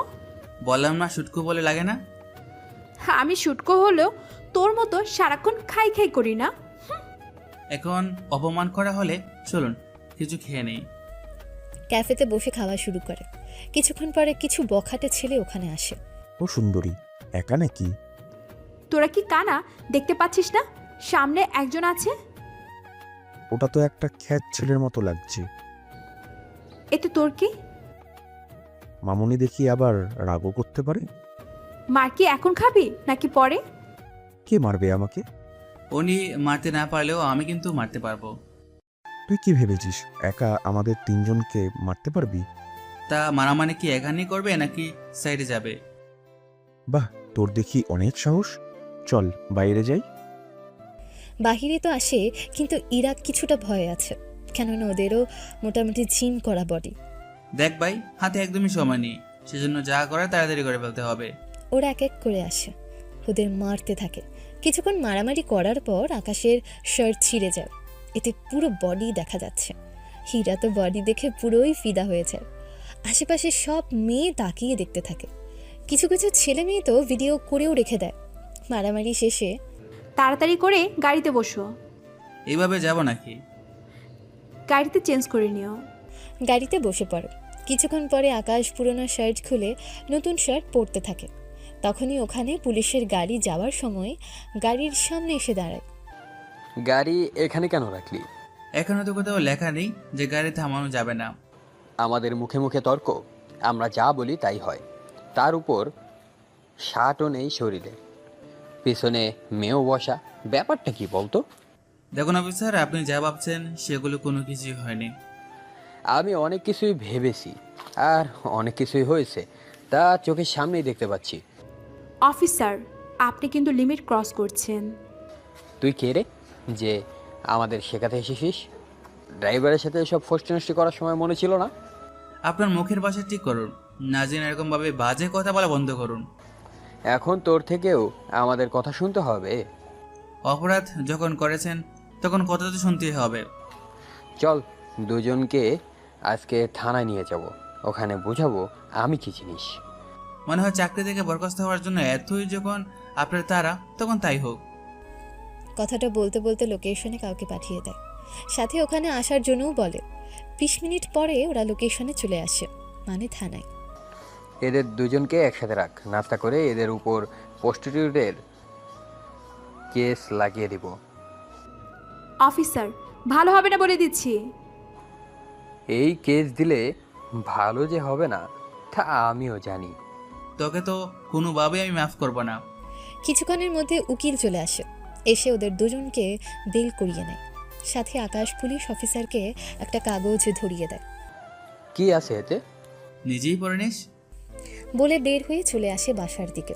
S2: বললাম না শুটকু বলে লাগে না।
S4: আমি শুটকো হলেও তোর মতো সারাক্ষণ খাই খাই করি না।
S2: এখন অপমান করা হলে চলুন কিছু খেয়ে নেই।
S3: ক্যাফেতে বসে খাওয়া শুরু করে। কিছুক্ষণ পরে কিছু বখাটে ছেলে ওখানে আসে।
S14: ও সুন্দরী, একা নাকি?
S4: তোরা কি কানা দেখতে পাচ্ছিস না সামনে একজন আছে?
S14: ওটা তো একটা খ্যাত ছেলের মতো লাগছে।
S4: এতে তোর কি?
S14: মামুনি দেখি আবার রাগও করতে পারে।
S4: মার কি এখন খাবি নাকি পরে?
S14: কে মারবে আমাকে?
S2: উনি মারতে না পারলেও আমি কিন্তু মারতে পারবো।
S14: তুই কি ভেবেছিস একা আমাদের 3 জনকে মারতে পারবি?
S2: তা মারামারি কি এখানেই করবে নাকি সাইডে যাবে?
S14: বাহ, তোর দেখি অনেক সাহস। চল বাইরে যাই।
S3: বাহিরে তো আসে, কিন্তু ইরা কিছুটা ভয় আছে, কেননা ওদেরও মোটামুটি জিম করা বডি।
S2: দেখ ভাই, হাতে একদমই সময় নেই, সেজন্য যা করার তাড়াতাড়ি করে ফেলতে হবে।
S3: ওরা এক এক করে আসে, ওদের মারতে থাকে। কিছুক্ষণ মারামারি করার পর আকাশের শার্ট ছিঁড়ে যায়, এতে পুরো বডি দেখা যাচ্ছে। হীরা তো বডি দেখে পুরোই ফিদা হয়ে যায়। আশেপাশে সব মেয়ে তাকিয়ে দেখতে থাকে। কিছু কিছু ছেলে মেয়ে তো ভিডিও করেও রেখে দেয়। মারামারি শেষে
S4: তাড়াতাড়ি করে গাড়িতে বসো।
S2: এইভাবে যাব নাকি?
S4: গাড়িতে চেঞ্জ করে নিও।
S3: গাড়িতে বসে পড়ে। কিছুক্ষণ পরে আকাশ পুরনো শার্ট খুলে নতুন শার্ট পরতে থাকে। তখনই ওখানে পুলিশের গাড়ি যাওয়ার সময় গাড়ির সামনে এসে দাঁড়ায়।
S15: গাড়ি এখানে কেন রাখলি?
S2: এখনো তো কোথাও লেখা নেই যে গাড়ি থামানো যাবে না।
S15: আমাদের মুখে মুখে তর্ক, আমরা যা বলি তাই হয়। তার উপর শার্টও নেই শরীরে, পিছনে মেয়েও বসা, ব্যাপারটা কি বলতো?
S2: দেখুন অফিসার, আপনি যা ভাবছেন সেগুলো কোনো কিছুই হয়নি।
S15: আমি অনেক কিছুই ভেবেছি আর অনেক কিছুই হয়েছে, তা চোখের সামনেই দেখতে পাচ্ছি।
S4: অফিসার, আপনি কিন্তু লিমিট ক্রস করছেন।
S15: তুই কে রে যে আমাদের শেখাতে এসেছিস? ড্রাইভারের সাথে সব ফষ্টি করার সময় মনে ছিল না?
S2: আপনার মুখের ভাষা ঠিক করুন, না জেনে এরকমভাবে বাজে কথা বলা বন্ধ করুন।
S15: এখন তোর থেকেও আমাদের কথা শুনতে হবে?
S2: অপরাধ যখন করেছেন তখন কথা তো শুনতেই হবে।
S15: চল দুজনকে আজকে থানায় নিয়ে যাব, ওখানে বুঝাবো আমি কি জিনিস।
S2: মনে হয় চাকরি থেকে বরখাস্ত হওয়ার জন্য এতই যখন আপনার তারা, তখন তাই হোক।
S3: কথাটা বলতে বলতে লোকেশনে কাউকে পাঠিয়ে দেয়, সাথে ওখানে আসার জন্যও বলে। 20 মিনিট পরে ওরা লোকেশনে চলে আসে, মানে থানায়।
S15: এদের দুজনকে একসাথে রাখ, নাস্তা করে এদের উপর প্রস্টিটিউটের কেস লাগিয়ে দিব।
S4: অফিসার, ভালো হবে না বলে দিচ্ছি।
S15: এই কেস দিলে ভালো যে হবে না তা আমিও জানি।
S2: তোকে তো কোনোভাবেই আমি মাফ করব না।
S3: কিছুক্ষণের মধ্যে উকিল চলে আসে, এসে ওদের দুজনকে বেল করিয়ে নেয়। সাথে আকাশ পুলিশ অফিসারকে একটা কাগজ ধরিয়ে দেয়।
S15: কি আছে এতে?
S2: নিজেই পড়ে নিস।
S3: বলে বের হয়ে চলে আসে বাসার দিকে।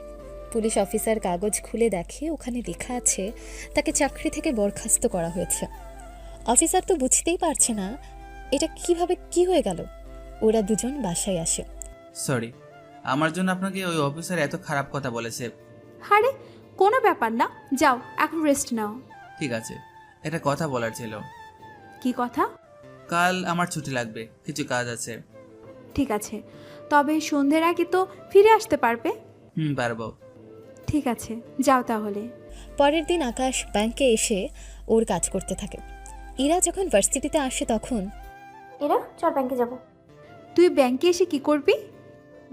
S3: পুলিশ অফিসার কাগজ খুলে দেখে ওখানে লেখা আছে তাকে চাকরি থেকে বরখাস্ত করা হয়েছে। অফিসার তো বুঝতেই পারছে না এটা কিভাবে কি হয়ে গেল। ওরা দুজন বাসায় আসে।
S2: সরি, আমার জন্য আপনাকে ওই অফিসার এত খারাপ কথা বলেছে।
S4: আরে কোনো ব্যাপার না, যাও এখন রেস্ট নাও।
S2: ঠিক আছে, একটা কথা বলার ছিল।
S4: কি কথা?
S2: কাল আমার ছুটি লাগবে, কিছু কাজ আছে।
S4: ঠিক আছে, তবে সন্ধ্যের আগে তো ফিরে আসতে পারবে?
S2: পারবো।
S4: ঠিক আছে, যাও তাহলে।
S3: পরের দিন আকাশ ব্যাংকে এসে ওর কাজ করতে থাকে। ইরা যখন ভার্সিটিতে আসে তখন
S5: এরা চল ব্যাংকে যাব।
S4: তুই ব্যাংকে এসে কি করবি?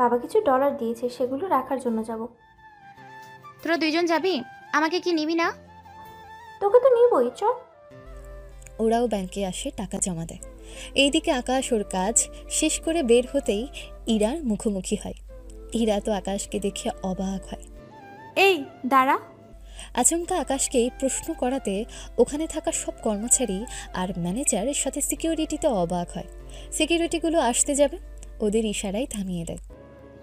S5: বাবা কিছু ডলার দিয়েছে, সেগুলো রাখার জন্য যাব।
S6: তোরা দুইজন যাবি? আমাকে কি নিবি না?
S5: তোকে তো নিবই, চল।
S3: ওরাও ব্যাংকে আসে টাকা জমা দেয়। এইদিকে আকাশ ওর কাজ শেষ করে বের হতেই ইরার মুখোমুখি হয়। ইরা তো আকাশকে দেখে অবাক হয়।
S4: এই দাঁড়া।
S3: আচমকা আকাশকে প্রশ্ন করাতে ওখানে থাকা সব কর্মচারী আর ম্যানেজারের সাথে সিকিউরিটিতে অবাক হয়। সিকিউরিটিগুলো আসতে যাবে, ওদের ইশারায় থামিয়ে দেয়।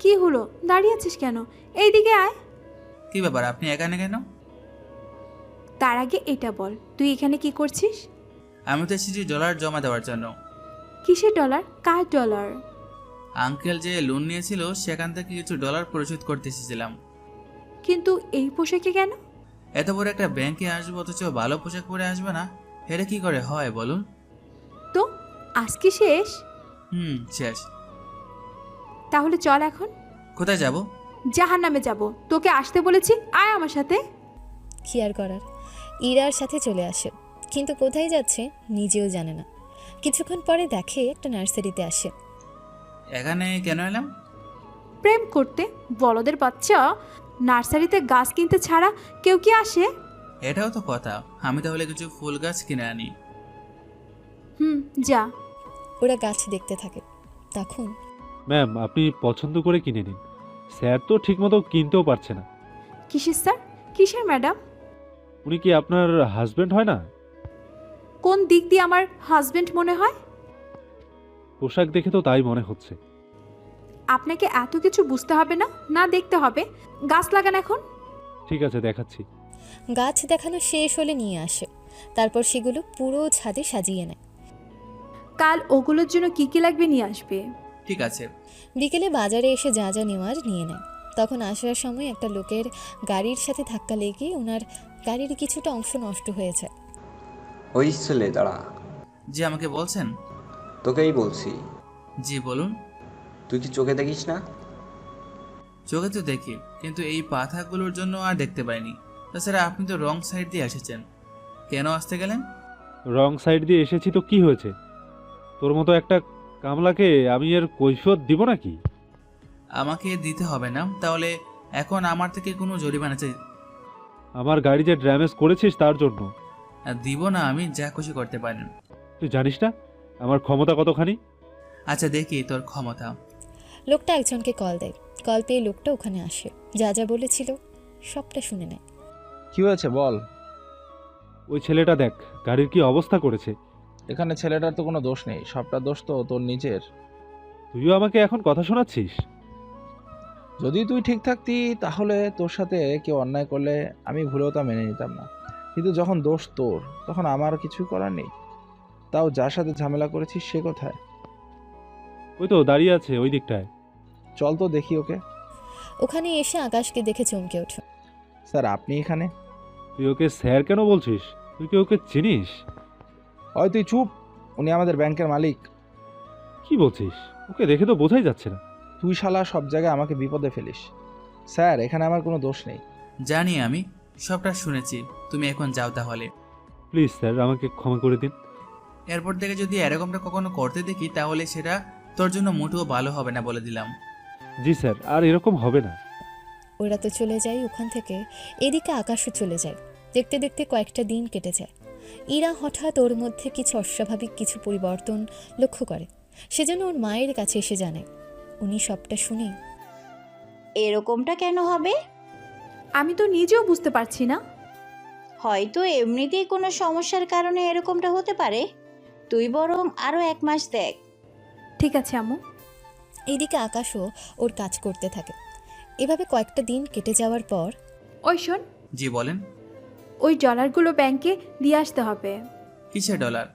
S4: কি হলো, দাঁড়িয়ে আছিস কেন? এইদিকে আয়।
S2: কি ব্যাপার, আপনি এখানে কেন?
S4: তার আগে এটা বল, তুই এখানে কি করছিস?
S2: আমি তো এসেছি ডলার জমা দেওয়ার জন্য।
S4: কিসের ডলার? কার ডলার?
S2: আঙ্কেল যে লোন নিয়েছিল সেখান থেকে কিছু ডলার পরিশোধ করতে এসেছিলাম।
S4: কিন্তু এই পোশাকে কেন?
S2: এত বড় একটা ব্যাংকে আসবো অথচ ভালো পোশাক পরে আসবে না, এটা কি করে হয় বলুন
S4: তো? আজকে শেষ?
S2: শেষ।
S4: তাহলে চল এখন।
S2: কোথায় যাব?
S4: জাহান্নামে যাব। তোকে আসতে বলেছি, আয় আমার সাথে।
S3: কি আর করার, ইরার সাথে চলে আসে, কিন্তু কোথায় যাচ্ছে নিজেও জানে না। কিছুক্ষণ পরে দেখে একটা নার্সারিতে আসে।
S2: এখানে কেন এলাম?
S4: প্রেম করতে। বলদের বাচ্চা, নার্সারিতে গাছ কিনতে ছাড়া কেউ কি আসে?
S2: এটাও তো কথা, আমি তাহলে কিছু ফুল গাছ কিনে আনি।
S4: যা।
S3: ওরা গাছ দেখতে থাকে। তখন
S12: ম্যাম, আপনি পছন্দ করে কিনে নিন, স্যার তো ঠিকমতো কিনতেও পারছে না।
S4: কিসের স্যার? কিসের ম্যাডাম?
S12: উনি কি আপনার হাজবেন্ড হয় না?
S4: কোন দিক দিয়ে আমার হাজবেন্ড মনে হয়?
S12: পোশাক দেখে তো তাই মনে হচ্ছে।
S4: আপনাকে এত কিছু বুঝতে হবে না, না দেখতে হবে। গাছ লাগান এখন।
S12: ঠিক আছে, দেখাচ্ছি।
S3: গাছ দেখানো শেষ হলে নিয়ে আসে, তারপর সেগুলো পুরো ছাদে সাজিয়ে নেয়।
S4: কাল ওগুলোর জন্য কি কি লাগবে নিয়ে আসবে।
S2: ঠিক আছে।
S3: বিকেলে বাজারে এসে যা যা নেওয়ার নিয়ে নেয়। তখন আসার সময় একটা লোকের গাড়ির সাথে ধাক্কা লেগে ওনার গাড়ির কিছুটা অংশ নষ্ট হয়ে যায়।
S16: ওই ছেলে দাঁড়া।
S2: জি, আমাকে বলছেন?
S16: তোকেই বলছি।
S2: জি বলুন।
S16: তুই কি চোখে দেখিস না?
S2: চোখে তো দেখি, কিন্তু এই পাতাগুলোর জন্য আর দেখতে পাইনি। তাছাড়া আপনি তো রং সাইড দিয়ে এসেছেন, কেন আসতে গেলেন?
S12: রং সাইড দিয়ে এসেছি তো কি হয়েছে? তোর মতো একটা কামলাকে আমি এর কৈফিয়ত দিব নাকি?
S2: আমাকে দিতে হবে না, তাহলে এখন আমার থেকে কোনো জরিমানা চাই?
S12: আমার গাড়ি যে ড্যামেজ করেছিস তার জন্য।
S2: দিব না, আমি যা খুশি করতে পারেন।
S12: তুই জানিস না আমার ক্ষমতা কতখানি?
S2: আচ্ছা দেখি তোর ক্ষমতা।
S3: লোকটা একজনকে কল দেয়। কল পেয়ে লোকটা ওখানে আসে, যা যা বলেছিল সবটা শুনে নেয়।
S8: কি হয়েছে বল।
S12: ওই ছেলেটা দেখ গাড়ির কি অবস্থা করেছে।
S8: এখানে ছেলেটার তো কোনো দোষ নেই, সবটা দোষ তো তোর নিজের।
S12: তুইও আমাকে এখন কথা শোনাচ্ছিস?
S8: যদি তুই ঠিক থাকতি তাহলে তোর সাথে কেউ অন্যায় করলে আমি ভুলেও তা মেনে নিতাম না, কিন্তু যখন দোষ তোর তখন আমার কিছু করার নেই। তাও যার সাথে ঝামেলা করেছিস সে কোথায়?
S12: ওই তো দাঁড়িয়ে আছে ওই দিকটায়।
S8: চল তো দেখি ওকে।
S3: ওখানে এসে আকাশকে দেখে চমকে ওঠে।
S8: স্যার আপনি এখানে?
S12: তুই ওকে স্যার কেন বলছিস? তুই কি ওকে চিনিস?
S8: ওই তুই চুপ, উনি আমাদের ব্যাংকের মালিক।
S12: কি বলছিস? ওকে দেখে তো বোঝাই যাচ্ছে না।
S8: তুই শালা সব জায়গায় আমাকে বিপদে ফেলিস। স্যার এখানে আমার কোনো দোষ নেই।
S2: জানি, আমি সবটা শুনেছি। তুমি এখন যাও তাহলে।
S12: প্লিজ স্যার, আমাকে ক্ষমা করে দিন।
S2: এরপর থেকে যদি এরকমটা কখনো করতে দেখি তাহলে সেটা তোর জন্য মোটেও ভালো হবে না, বলে দিলাম।
S12: জি স্যার, আর এরকম হবে না।
S3: ওরা তো চলে যায় ওখান থেকে। এদিকে আকাশও চলে যায়। দেখতে দেখতে কয়েকটা দিন কেটে যায়। ইরা হঠাৎ ওর মধ্যে কিছু অস্বাভাবিক কিছু পরিবর্তন লক্ষ্য করে। সেজন্য ওর মায়ের কাছে এসে জানায়। উনি সবটা শুনে
S10: এরকমটা কেন হবে?
S4: আমি তো নিজেও বুঝতে পারছি না।
S10: হয়তো এমনিতেই কোনো সমস্যার কারণে এরকমটা হতে পারে। তুই বরং আরও 1 মাস দেখ।
S4: ঠিক আছে আম্মু।
S3: এইদিকে আকাশও ওর কাজ করতে থাকে। এভাবে কয়েকটা দিন কেটে যাওয়ার পর
S4: ওই শোন,
S2: জি বলেন।
S4: ওই ডলারগুলো ব্যাংকে দিয়ে আসতে হবে।
S2: কিসের ডলার?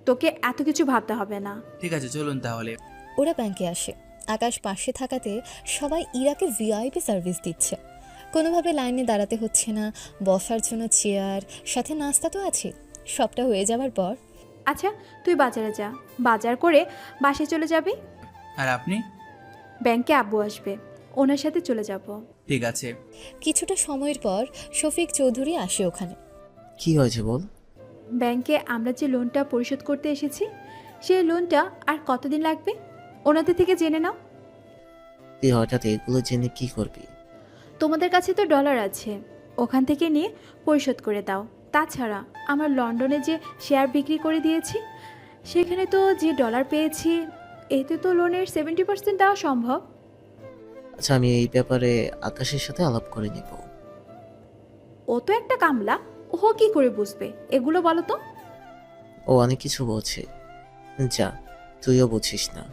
S4: তোকে এত কিছু ভাবতে হবে না।
S2: ঠিক আছে চলুন তাহলে।
S3: ওরা ব্যাংকে আসে। আকাশ পাশে থাকাতে সবাই ইরাকে ভিআইপি সার্ভিস দিচ্ছে। কোনোভাবে লাইনে দাঁড়াতে হচ্ছে না, বসার জন্য চেয়ার, সাথে নাস্তা তো আছে। সবটা হয়ে যাওয়ার পর
S4: আচ্ছা তুই বাজারে যা, বাজার করে বাসায় চলে যাবি।
S2: আর আপনি?
S4: ব্যাংকে আব্বু আসবে, ওনার সাথে চলে যাব।
S2: ঠিক আছে।
S3: কিছুটা সময়ের পর শফিক চৌধুরী আসে ওখানে।
S9: কি হয়েছে বল?
S4: ব্যাংকে আমরা যে লোনটা পরিশোধ করতে এসেছি, সেই লোনটা আর কতদিন লাগবে ওনাদের থেকে জেনে নাও।
S9: তুই হঠাৎ এগুলো জেনে কি করবি?
S4: তোমাদের কাছে তো ডলার আছে, ওখান থেকে নিয়ে পরিশোধ করে দাও। তাছাড়া আমার লন্ডনে যে শেয়ার বিক্রি করে দিয়েছি, সেখানে তো যে ডলার পেয়েছি, এতে তো লোনের 70% দেওয়া সম্ভব।
S9: আচ্ছা, আমি এই ব্যাপারে আকাশের সাথে আলাপ করে নিব।
S4: ও তো একটা কামলা, ও কি করে বুঝবে এগুলো বলো তো?
S9: ও অনেক কিছু বোঝে, যা তুইও বুঝিস না।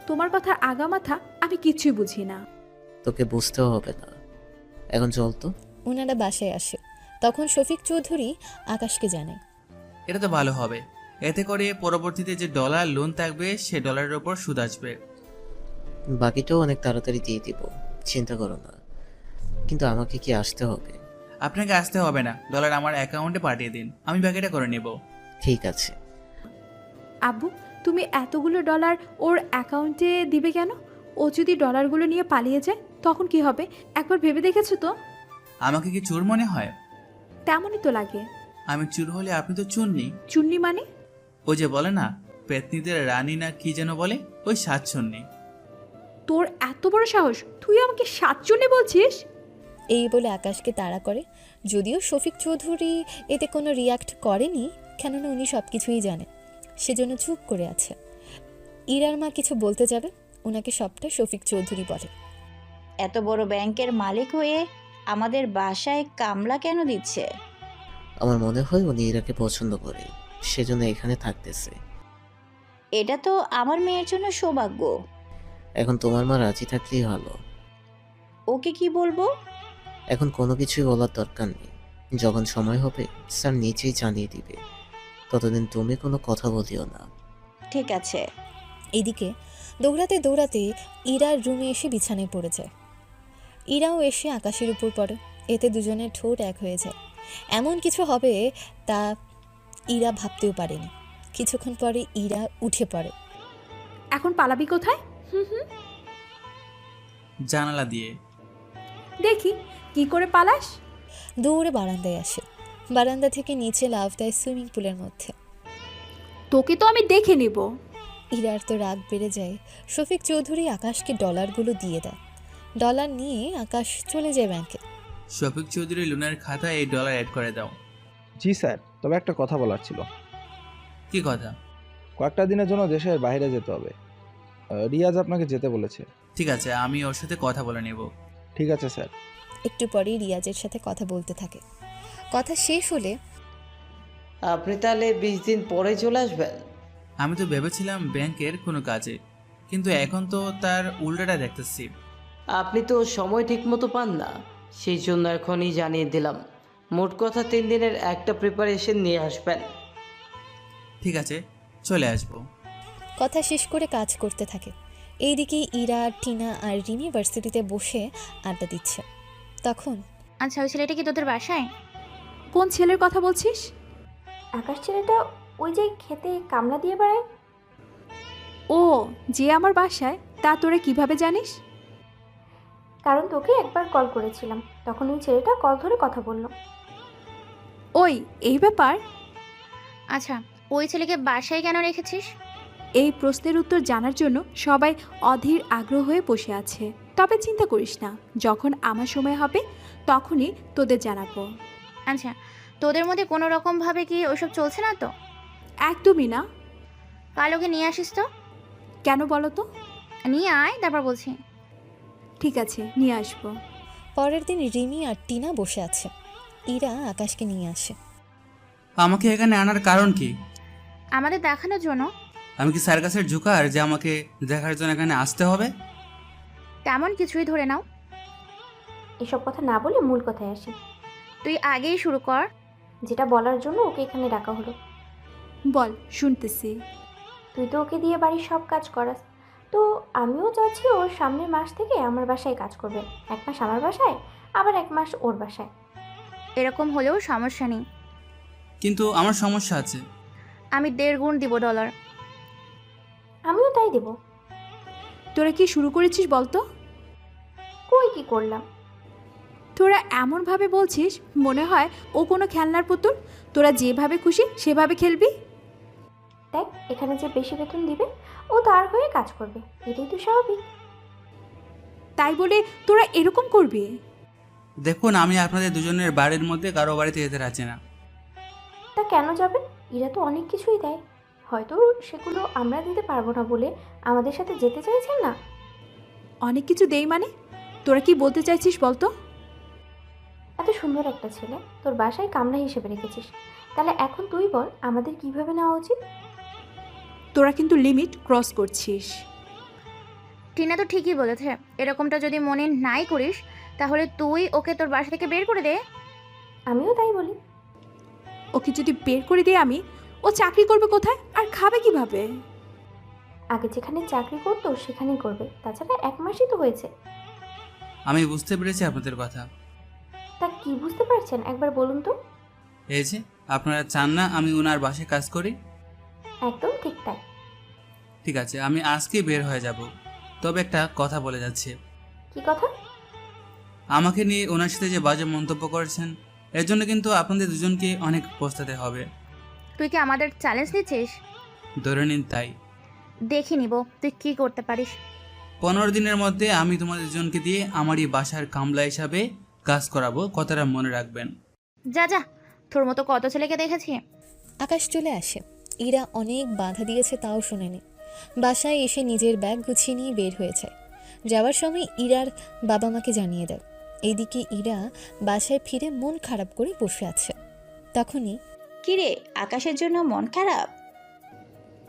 S4: তোমার কথা আগা মাথা আমি কিছুই বুঝি না।
S9: তোকে বুঝতেও হবে না, এখন চল তো।
S3: ওনারা বাসায় আসে। তখন শফিক চৌধুরী আকাশকে জানায়,
S2: এটা তো ভালো হবে। এতে করে পরবর্তীতে যে ডলার লোন থাকবে সে ডলারের ওপর সুদ আসবে।
S9: বাকিটাও অনেক তাড়াতাড়ি দিয়ে দিব, চিন্তা করো না। কিন্তু আমাকে কি আসতে হবে?
S2: আপনাকে আসতে হবে না, ডলার আমার অ্যাকাউন্টে পাঠিয়ে দিন, আমি বাকিটা করে নেব।
S9: ঠিক আছে।
S4: আব্বু, তুমি এতগুলো ডলার ওর অ্যাকাউন্টে দিবে কেন? ও যদি ডলারগুলো নিয়ে পালিয়ে যায় তখন কি হবে? একবার ভেবে দেখেছো তো?
S2: আমাকে কি চোর মনে হয়?
S4: তেমনই তো লাগে।
S2: আমি চোর হলে আপনি তো চুননি।
S4: চুন্নি মানে?
S2: ওই যে বলে না, পেতনিদের রানী না কি যেন বলে, ওই সাতচন্নি।
S4: তোর এত বড় সাহস, তুই আমাকে সাতচুন্নি বলছিস?
S3: এই বলে আকাশকে তাড়া করে। যদিও শফিক চৌধুরী এতে কোনো রিয়াক্ট করেনি, কেননা উনি সব কিছুই জানে, সেজন্য চুপ করে আছে। ইরার মা কিছু বলতে যাবে, ওনাকে সবটা শফিক চৌধুরী বলে।
S10: এত বড় ব্যাংকের মালিক হয়ে আমাদের বাসায় কামলা কেন দিচ্ছে?
S9: আমার মনে হয় উনি ইরাকে পছন্দ করে, সেজন্য এখানে থাকতেছে।
S10: এটা তো আমার মেয়ের জন্য সৌভাগ্য।
S9: এখন তোমার মা রাজি থাকলেই ভালো।
S10: ওকে কি বলবো?
S9: এখন কোনো কিছুই বলার দরকার নেই, যখন সময় হবে স্যার নিচেই জানিয়ে দিবে। ততদিন তুমি কোনো কথা বলিও না।
S10: ঠিক আছে।
S3: এদিকে দৌড়াতে দৌড়াতে ইরার রুমে এসে বিছানায় পড়ে যায়। ইরাও এসে আকাশের উপর পড়ে। এতে দুজনের ঠোঁট এক হয়ে যায়। এমন কিছু হবে তা ইরা ভাবতেও পারেনি। কিছুক্ষণ পরে ইরা উঠে পড়ে।
S4: এখন পালাবি কোথায়?
S2: জানালা দিয়ে।
S4: দেখি কি করে পালাস।
S3: দৌড়ে বারান্দায় আসে। বারান্দা থেকে নিচে লাফ দেয় সুইমিং পুলের মধ্যে।
S4: তোকে তো আমি দেখে নেব।
S3: ইরার তো রাগ বেড়ে যায়। শফিক চৌধুরী আকাশকে ডলারগুলো দিয়ে দেয়। ডলার নিয়ে আকাশ চলে যায় ব্যাংকে।
S2: শফিক চৌধুরী লোনের খাতায় এই ডলার অ্যাড করে দাও।
S8: জি স্যার, তবে একটা কথা বলার ছিল।
S2: কি কথা?
S8: কয়েকটা দিনের জন্য দেশের বাইরে যেতে হবে। রিয়াজ আপনাকে যেতে বলেছে।
S2: ঠিক আছে, আমি ওর সাথে কথা বলে নেব।
S8: ঠিক আছে স্যার।
S3: একটু পরেই রিয়াজের সাথে কথা বলতে থাকে। কথা শেষ হলে,
S11: আপনি তাহলে 20 দিন পরে চলে আসবেন?
S2: আমি তো ভেবেছিলাম ব্যাংকের কোনো কাজে, কিন্তু এখন তো তার উল্টাটা দেখতেছি।
S11: আপনি তো সময় ঠিকমতো পান না, সেই জন্য এখনই জানিয়ে দিলাম। মোট কথা 3 দিনের একটা প্রিপারেশন নিয়ে আসবেন।
S2: ঠিক আছে, চলে আসবো।
S3: কথা শেষ করে কাজ করতে থাকে। এইদিকে ইরা, টিনা আর রিমি ভার্সিটিতে বসে আড্ডা দিচ্ছে। তখন,
S6: আচ্ছা ওই ছেলেটা কি তোদের বাসায়?
S4: কোন ছেলের কথা বলছিস?
S5: আকাশ ছেলেটা ওই যে খেতে কামলা দিয়ে বেড়ায়।
S4: ও, যে আমার বাসায়, তা তোরা কিভাবে জানিস?
S5: কারণ তোকে একবার কল করেছিলাম, তখন ওই ছেলেটা কল ধরে কথা বলল।
S4: ওই, এই ব্যাপার?
S6: আচ্ছা ওই ছেলেকে বাসায় কেন রেখেছিস?
S4: এই প্রশ্নের উত্তর জানার জন্য সবাই অধীর আগ্রহ হয়ে বসে আছে। তবে চিন্তা করিস না, যখন আমার সময় হবে তখনই তোদের জানাবো।
S6: আচ্ছা তোদের মধ্যে কোনো রকমভাবে কি ওসব চলছে না তো?
S4: একদমই না।
S6: কালোকে নিয়ে আসিস তো।
S4: কেন বলো তো?
S6: নিয়ে আয়, তারপর বলছি।
S4: ঠিক আছে, নিয়ে আসবো।
S3: পরের দিন রিমি আর টিনা বসে আছে। ইরা আকাশকে নিয়ে আসে।
S2: আমাকে এখানে আনার কারণ কি?
S6: আমাদের দেখানোর জন্য।
S2: আমি কি সার্কাসের জোকার যে আমাকে দেখার জন্য এখানে আসতে হবে?
S6: তেমন কিছুই ধরে নাও।
S5: এসব কথা না বলে মূল কথায় আসি।
S6: তুই আগেই শুরু কর।
S5: যেটা বলার জন্য ওকে এখানে ডাকা হলো।
S4: বল, শুনতেছি।
S5: তুই তো ওকে দিয়ে বাড়ির সব কাজ করাস, তো আমিও চাচ্ছি ওর সামনের মাস থেকে আমার বাসায় কাজ করবে। 1 মাস আমার বাসায়, আবার 1 মাস ওর বাসায়।
S6: এরকম হলেও সমস্যা নেই।
S2: কিন্তু আমার সমস্যা আছে।
S6: আমি 1.5 গুণ দিব ডলার।
S5: আমিও তাই দেব।
S4: তোরা কি শুরু করেছিস বলতো?
S5: কই কি করলাম?
S4: তোরা এমনভাবে বলছিস মনে হয় ও কোনো খেলনার পুতুল, তোরা যেভাবে খুশি সেভাবে খেলবি।
S5: দেখ, এখানে যে বেশি বেতন দিবে ও তার হয়ে কাজ করবে, এটাই তো স্বাভাবিক।
S4: তাই বলে তোরা এরকম করবি?
S2: দেখুন, আমি আপনাদের দুজনের বাড়ির মধ্যে কারো বাড়িতে যেতে রাজি না।
S5: তা কেন যাবেন? এরা তো অনেক কিছুই দেয়, হয়তো সেগুলো আমরা দিতে পারবো না বলে আমাদের সাথে যেতে চাইছেন না।
S4: অনেক কিছু দেই মানে? তোরা কি বলতে চাইছিস বলতো?
S5: এত সুন্দর একটা ছেলে তোর বাসায় কামলা হিসেবে রেখেছিস, তাহলে এখন তুই বল আমাদের কিভাবে নেওয়া উচিত?
S4: তোরা কিন্তু লিমিট ক্রস করছিস।
S6: টিনা তো ঠিকই বলেছে, এরকমটা যদি মনে নাই করিস তাহলে তুই ওকে তোর বাসা থেকে বের করে দে।
S5: আমিও তাই বলি।
S4: ওকে যদি বের করে দিই আমি, ও চাকরি করবে কোথায় আর খাবে কিভাবে?
S5: আগে যেখানে চাকরি করতো সেখানেই করবে, তাছাড়া 1 মাসই তো হয়েছে।
S2: আমি বুঝতে পেরেছি আপনাদের কথা।
S5: তা কি বুঝতে পারছেন একবার বলুন তো?
S2: এই যে আপনারা চান না আমি ওনার বাসায় কাজ করি।
S5: একদম ঠিক তাই।
S2: ঠিক আছে, আমি আজকেই বের হয়ে যাব। তবে একটা কথা বলে যাচ্ছে।
S5: কি কথা?
S2: আমাকে নিয়ে ওনার সাথে যে বাজে মন্তব্য করেছেন, এর জন্য কিন্তু আপনাদের দুজনকে অনেক পস্তাতে হবে।
S6: তুই কি আমাদের চ্যালেঞ্জ নিচ্ছিস?
S2: ধরে নিন তাই।
S6: দেখে নিব তুই কি করতে পারিস।
S2: 15 দিনের মধ্যে আমি তোমাদের দুজনকে দিয়ে আমারই বাসার কামলা হিসাবে কাজ করাবো, কথাটা মনে রাখবেন।
S6: যা যা, তোর মতো কত ছেলেকে দেখেছি।
S3: আকাশ চলে আসে। ইরা অনেক বাধা দিয়েছে তাও শোনেনি। বাসায় এসে নিজের ব্যাগ গুছিয়ে নিয়ে বের হয়ে যায়। যাওয়ার সময় ইরার বাবা মাকে জানিয়ে দেয়। এইদিকে ইরা বাসায় ফিরে মন খারাপ করে বসে আছে। তখনই,
S10: কিরে, আকাশের জন্য মন খারাপ?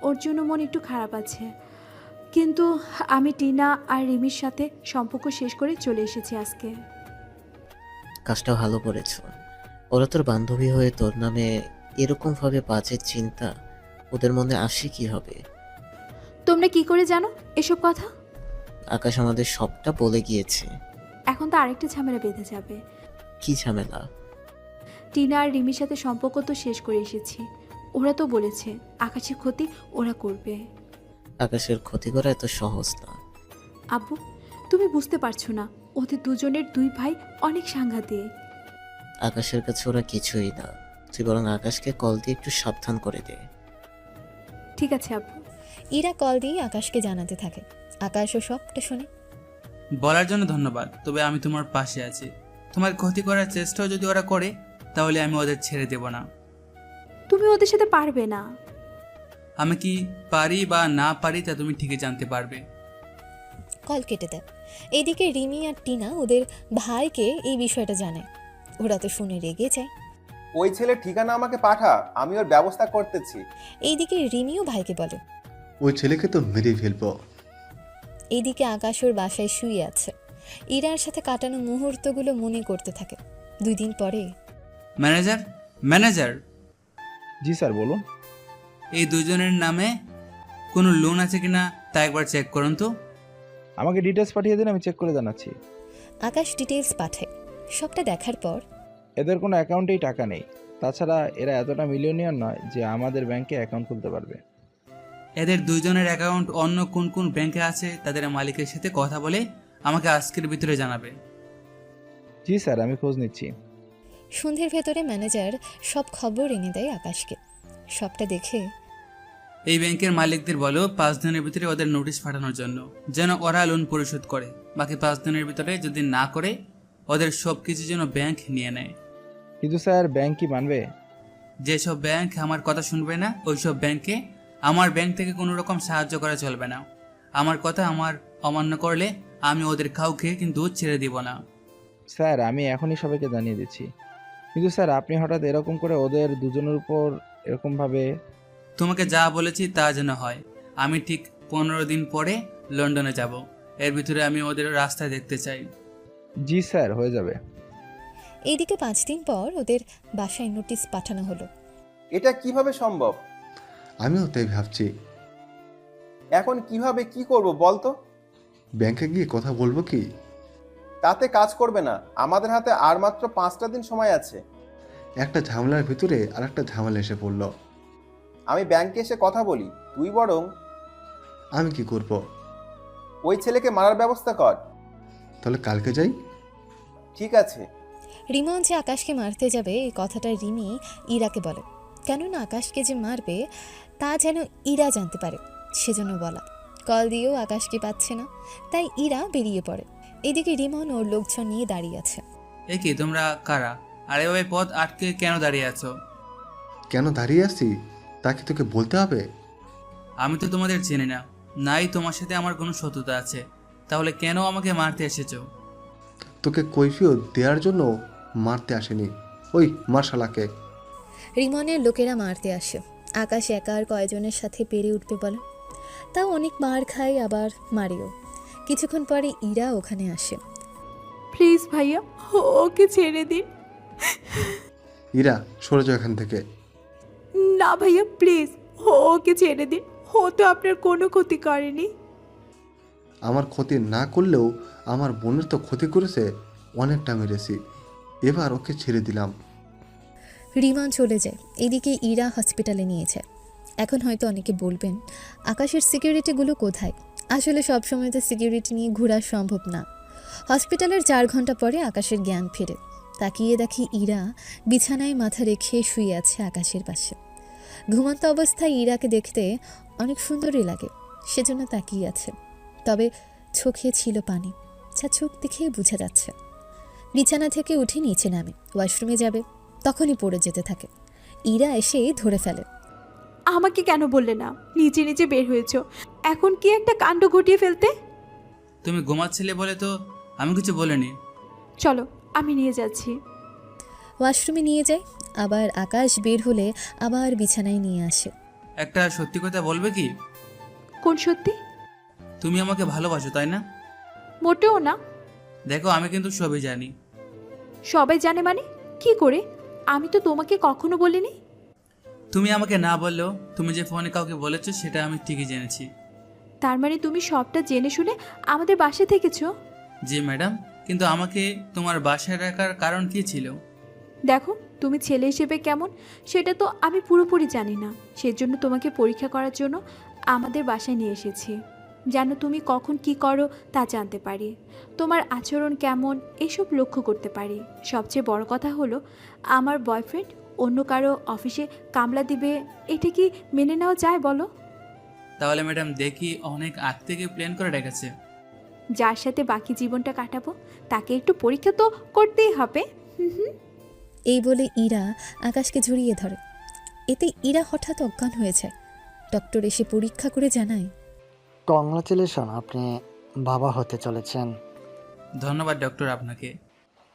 S4: ওর জন্য মন একটু খারাপ আছে, কিন্তু আমি টিনা আর রিমির সাথে সম্পর্ক শেষ করে চলে এসেছি আজকে।
S9: কাজটা ভালো করেছ। ওরা তোর বান্ধবী হয়ে তোর নামে এরকমভাবে বাজে চিন্তা ওদের মনে আসে কি হবে?
S4: তোমরা কি করে জানো এসব কথা?
S9: আকাশ আমাদের সবটা বলে গিয়েছে।
S4: এখন তো আরেকটা ঝামেলা বেঁধে যাবে।
S9: কি ঝামেলা?
S4: টিনা আর রিমির সাথে সম্পর্ক তো শেষ করে এসেছি। ওরা তো বলেছে আকাশের ক্ষতি ওরা করবে।
S9: আকাশের ক্ষতি করা এত সহজ না।
S4: আব্বু, তুমি বুঝতে পারছো না, ওদের দুজনের 2 ভাই অনেক সাংঘাতিক।
S9: আকাশের কাছে ওরা কিছুই না। তুই বরং আকাশকে কল দিয়ে একটু সাবধান করে দে।
S4: ঠিক আছে আব্বু।
S3: ইরা কল দিয়ে আকাশকে জানাতে থাকে। আকাশও সবটা শুনে।
S2: বলার জন্য ধন্যবাদ, তবে আমি তোমার পাশে আছি। তোমার ক্ষতি করার চেষ্টাও যদি ওরা করে তাহলে আমি ওদের ছেড়ে দেব না।
S4: তুমি ওদের সাথে পারবে না।
S2: আমি কি পারি বা না পারি তা তুমি ঠিকই জানতে পারবে।
S3: কল কেটে দেয়। এইদিকে রিমি আর টিনা ওদের ভাইকে এই বিষয়টা জানায়। ওরা তো শুনে রেগে যায়।
S17: ওই ছেলের ঠিকানা আমাকে পাঠা, আমি ওর ব্যবস্থা করতেছি।
S3: এইদিকে রিমিও ভাইকে বলে,
S18: ওই ছেলেকে তো মেরে ফেলবো।
S3: এইদিকে আকাশ ওর বাসায় শুয়ে আছে। ইরার সাথে কাটানো মুহূর্তগুলো মনে করতে থাকে। 2 দিন পরে,
S2: ম্যানেজার ম্যানেজার
S8: জি স্যার, বলুন।
S2: এই দুজনের নামে কোনো লোন আছে কিনা তা একবার চেক করুন তো।
S8: আমাকে ডিটেলস পাঠিয়ে দিন, আমি চেক করে জানাচ্ছি।
S3: আকাশ ডিটেলস পাঠায়। সবটা দেখার পর,
S8: এদের কোনো অ্যাকাউন্টেই টাকা নেই। তাছাড়া এরা এতটা মিলিয়নিয়ার নয় যে আমাদের ব্যাংকে অ্যাকাউন্ট খুলতে পারবে।
S2: এদের দুইজনের অ্যাকাউন্ট অন্য কোন কোন ব্যাংকে আছে তাদের মালিকের সাথে কথা বলে আমাকে আজকের ভিতরে জানাবে।
S8: জি স্যার, আমি খোঁজ নিচ্ছি।
S3: সন্ধ্যের ভেতরে ম্যানেজার সব খবর এনে দেয় আকাশকে। সবটা দেখে,
S2: এই ব্যাংকের মালিকদের বলো 5 দিনের ভিতরে ওদের নোটিশ পাঠানোর জন্য, যেন ওরা লোন পরিশোধ করে। বাকি 5 দিনের ভিতরে যদি না করে ওদের সব কিছু যেন ব্যাংক নিয়ে নেয়।
S8: কিন্তু স্যার, ব্যাংক কি মানবে?
S2: যেসব ব্যাংক আমার কথা শুনবে না ওইসব ব্যাংকে আমার ব্যাংক থেকে কোনো রকম সাহায্য করা চলবে না। আমার কথা আমার অমান্য করলে আমি ওদের কাউকে কিন্তু ছেড়ে দিব না।
S8: স্যার আমি এখনই সবাইকে জানিয়ে দিচ্ছি। কিন্তু স্যার আপনি হঠাৎ এরকম করে ওদের দুজনের উপর এরকমভাবে।
S2: তোমাকে যা বলেছি তা যেন হয়। আমি ঠিক 15 দিন পরে লন্ডনে যাব। এর ভিতরে আমি ওদের রাস্তায় দেখতে চাই।
S8: জি স্যার, হয়ে যাবে।
S3: এইদিকে 5 দিন পর ওদের বাসায় নোটিশ পাঠানো হলো।
S17: এটা কিভাবে সম্ভব?
S18: আমিও তাই ভাবছি।
S17: এখন কিভাবে কি করব বল তো?
S18: ব্যাংকে গিয়ে কথা বলবো কি?
S17: তাতে কাজ করবে না। আমাদের হাতে আর মাত্র 5টা দিন সময় আছে।
S18: একটা ঝামেলার ভিতরে আর একটা ঝামেলা এসে পড়লো।
S17: আমি ব্যাংকে এসে কথা বলি, তুই বরং
S18: আমি কি করব?
S17: ওই ছেলেকে মারার ব্যবস্থা কর।
S18: তাহলে কালকে যাই।
S17: ঠিক আছে।
S3: রিমন যে আকাশকে মারতে যাবে এই কথাটা রিমি ইরাকে বলে, কেননা আকাশকে যে মারবে তা যেন ইরা জানতে পারে, সেজন্য বলা। কল দিয়েও আকাশকে পাচ্ছে না, তাই ইরা বেরিয়ে পড়ে। এদিকে রিমন ওর লোকজন নিয়ে দাঁড়িয়ে আছে।
S2: এ কি, তোমরা কারা? আরে ওই পথ আটকে কেন দাঁড়িয়ে আছো?
S18: কেন দাঁড়িয়ে আছি তা কি তোকে বলতে হবে?
S2: আমি তো তোমাদের চিনি না, নাই তোমার সাথে আমার কোনো শত্রুতা আছে। তাহলে কেন আমাকে মারতে এসেছো?
S18: তোকে কৈফিয়ত দেওয়ার জন্য মারতে আসেনি। ওই মার্শালাকে।
S3: রিমনের লোকেরা মারতে আসে। আকাশ একা আর কয়জনের সাথে পেরে উঠবে বলে? তাও অনেক মার খায়, আবার মারেও। কিছুক্ষণ পরে ইরা ওখানে আসে।
S4: প্লিজ ভাইয়া, ওকে ছেড়ে দিন।
S18: ইরা সরে যাও এখান থেকে।
S4: না ভাইয়া প্লিজ, ওকে ছেড়ে দিন। ও তো আপনার কোনো ক্ষতি করেনি।
S18: আমার ক্ষতি না করলেও আমার বোনের তো ক্ষতি করেছে, অনেকটা মেরেছি। এবার ওকে ছেড়ে দিলাম।
S3: রিমন চলে যায়। এদিকে ইরা হসপিটালে নিয়ে যায়। এখন হয়তো অনেকে বলবেন, আকাশের সিকিউরিটিগুলো কোথায়? আসলে সবসময় তো সিকিউরিটি নিয়ে ঘোরা সম্ভব না। হসপিটালের 4 ঘন্টা পরে আকাশের জ্ঞান ফেরে। তাকিয়ে দেখি ইরা বিছানায় মাথা রেখে শুয়ে আছে আকাশের পাশে। ঘুমন্ত অবস্থায় ইরাকে দেখতে অনেক সুন্দরই লাগে, সেজন্য তাকিয়ে আছে। তবে চোখে ছিল পানি, যা চোখ দেখেই বোঝা যাচ্ছে। বিছানা থেকে উঠে নিচে নামে, ওয়াশরুমে যাবে, তখনই পড়ে যেতে থাকে। ইরা এসে ধরে ফেলে।
S4: আমাকে কেন বললে না? নিচে নিচে বের হয়েছ, এখন কি একটা কাণ্ড ঘটিয়ে ফেলতে।
S2: তুমি ঘুমাচ্ছিলে বলে তো আমি কিছু বলিনি।
S4: চলো আমি নিয়ে যাচ্ছি।
S3: ওয়াশরুমে নিয়ে যায়, আবার আকাশ বের হলে আবার বিছানায় নিয়ে আসে।
S2: একটা সত্যি কথা বলবে কি?
S4: কোন সত্যি?
S2: তুমি আমাকে ভালোবাসো তাই না?
S4: মোটেও না।
S2: দেখো আমি কিন্তু সবই জানি।
S4: সবাই জানে মানে? কি করে? আমি তো তোমাকে কখনো বলিনি।
S2: তুমি আমাকে না বললেও তুমি যে ফোনে কাউকে বলেছো সেটা আমি ঠিকই জেনেছি।
S4: তার মানে তুমি সবটা জেনে শুনে আমাদের বাসায় থেকেছো?
S2: জি ম্যাডাম, কিন্তু আমাকে তোমার বাসায় রাখার কারণ কি ছিল?
S4: দেখো তুমি ছেলে হিসেবে কেমন সেটা তো আমি পুরোপুরি জানি না, সেজন্য তোমাকে পরীক্ষা করার জন্য আমাদের বাসায় নিয়ে এসেছি। যেন তুমি কখন কি করো তা জানতে পারি, তোমার আচরণ কেমন এসব লক্ষ্য করতে পারি। সবচেয়ে বড় কথা হলো আমার বয়ফ্রেন্ড অন্য কারো অফিসে কামলা দিবে, এটা কি মেনে নেওয়া যায় বলো?
S2: তাহলে ম্যাডাম দেখি অনেক আগ থেকে প্ল্যান করে রেখেছে।
S4: যার সাথে বাকি জীবনটা কাটাবো তাকে একটু পরীক্ষা তো করতেই হবে।
S3: এই বলে ইরা আকাশকে জড়িয়ে ধরে। এতে ইরা হঠাৎ অজ্ঞান হয়ে যায়। ডক্টর এসে পরীক্ষা করে জানায়,
S19: কংগ্রাচুলেশন, আপনি বাবা হতে চলেছেন।
S2: ধন্যবাদ ডক্টর আপনাকে।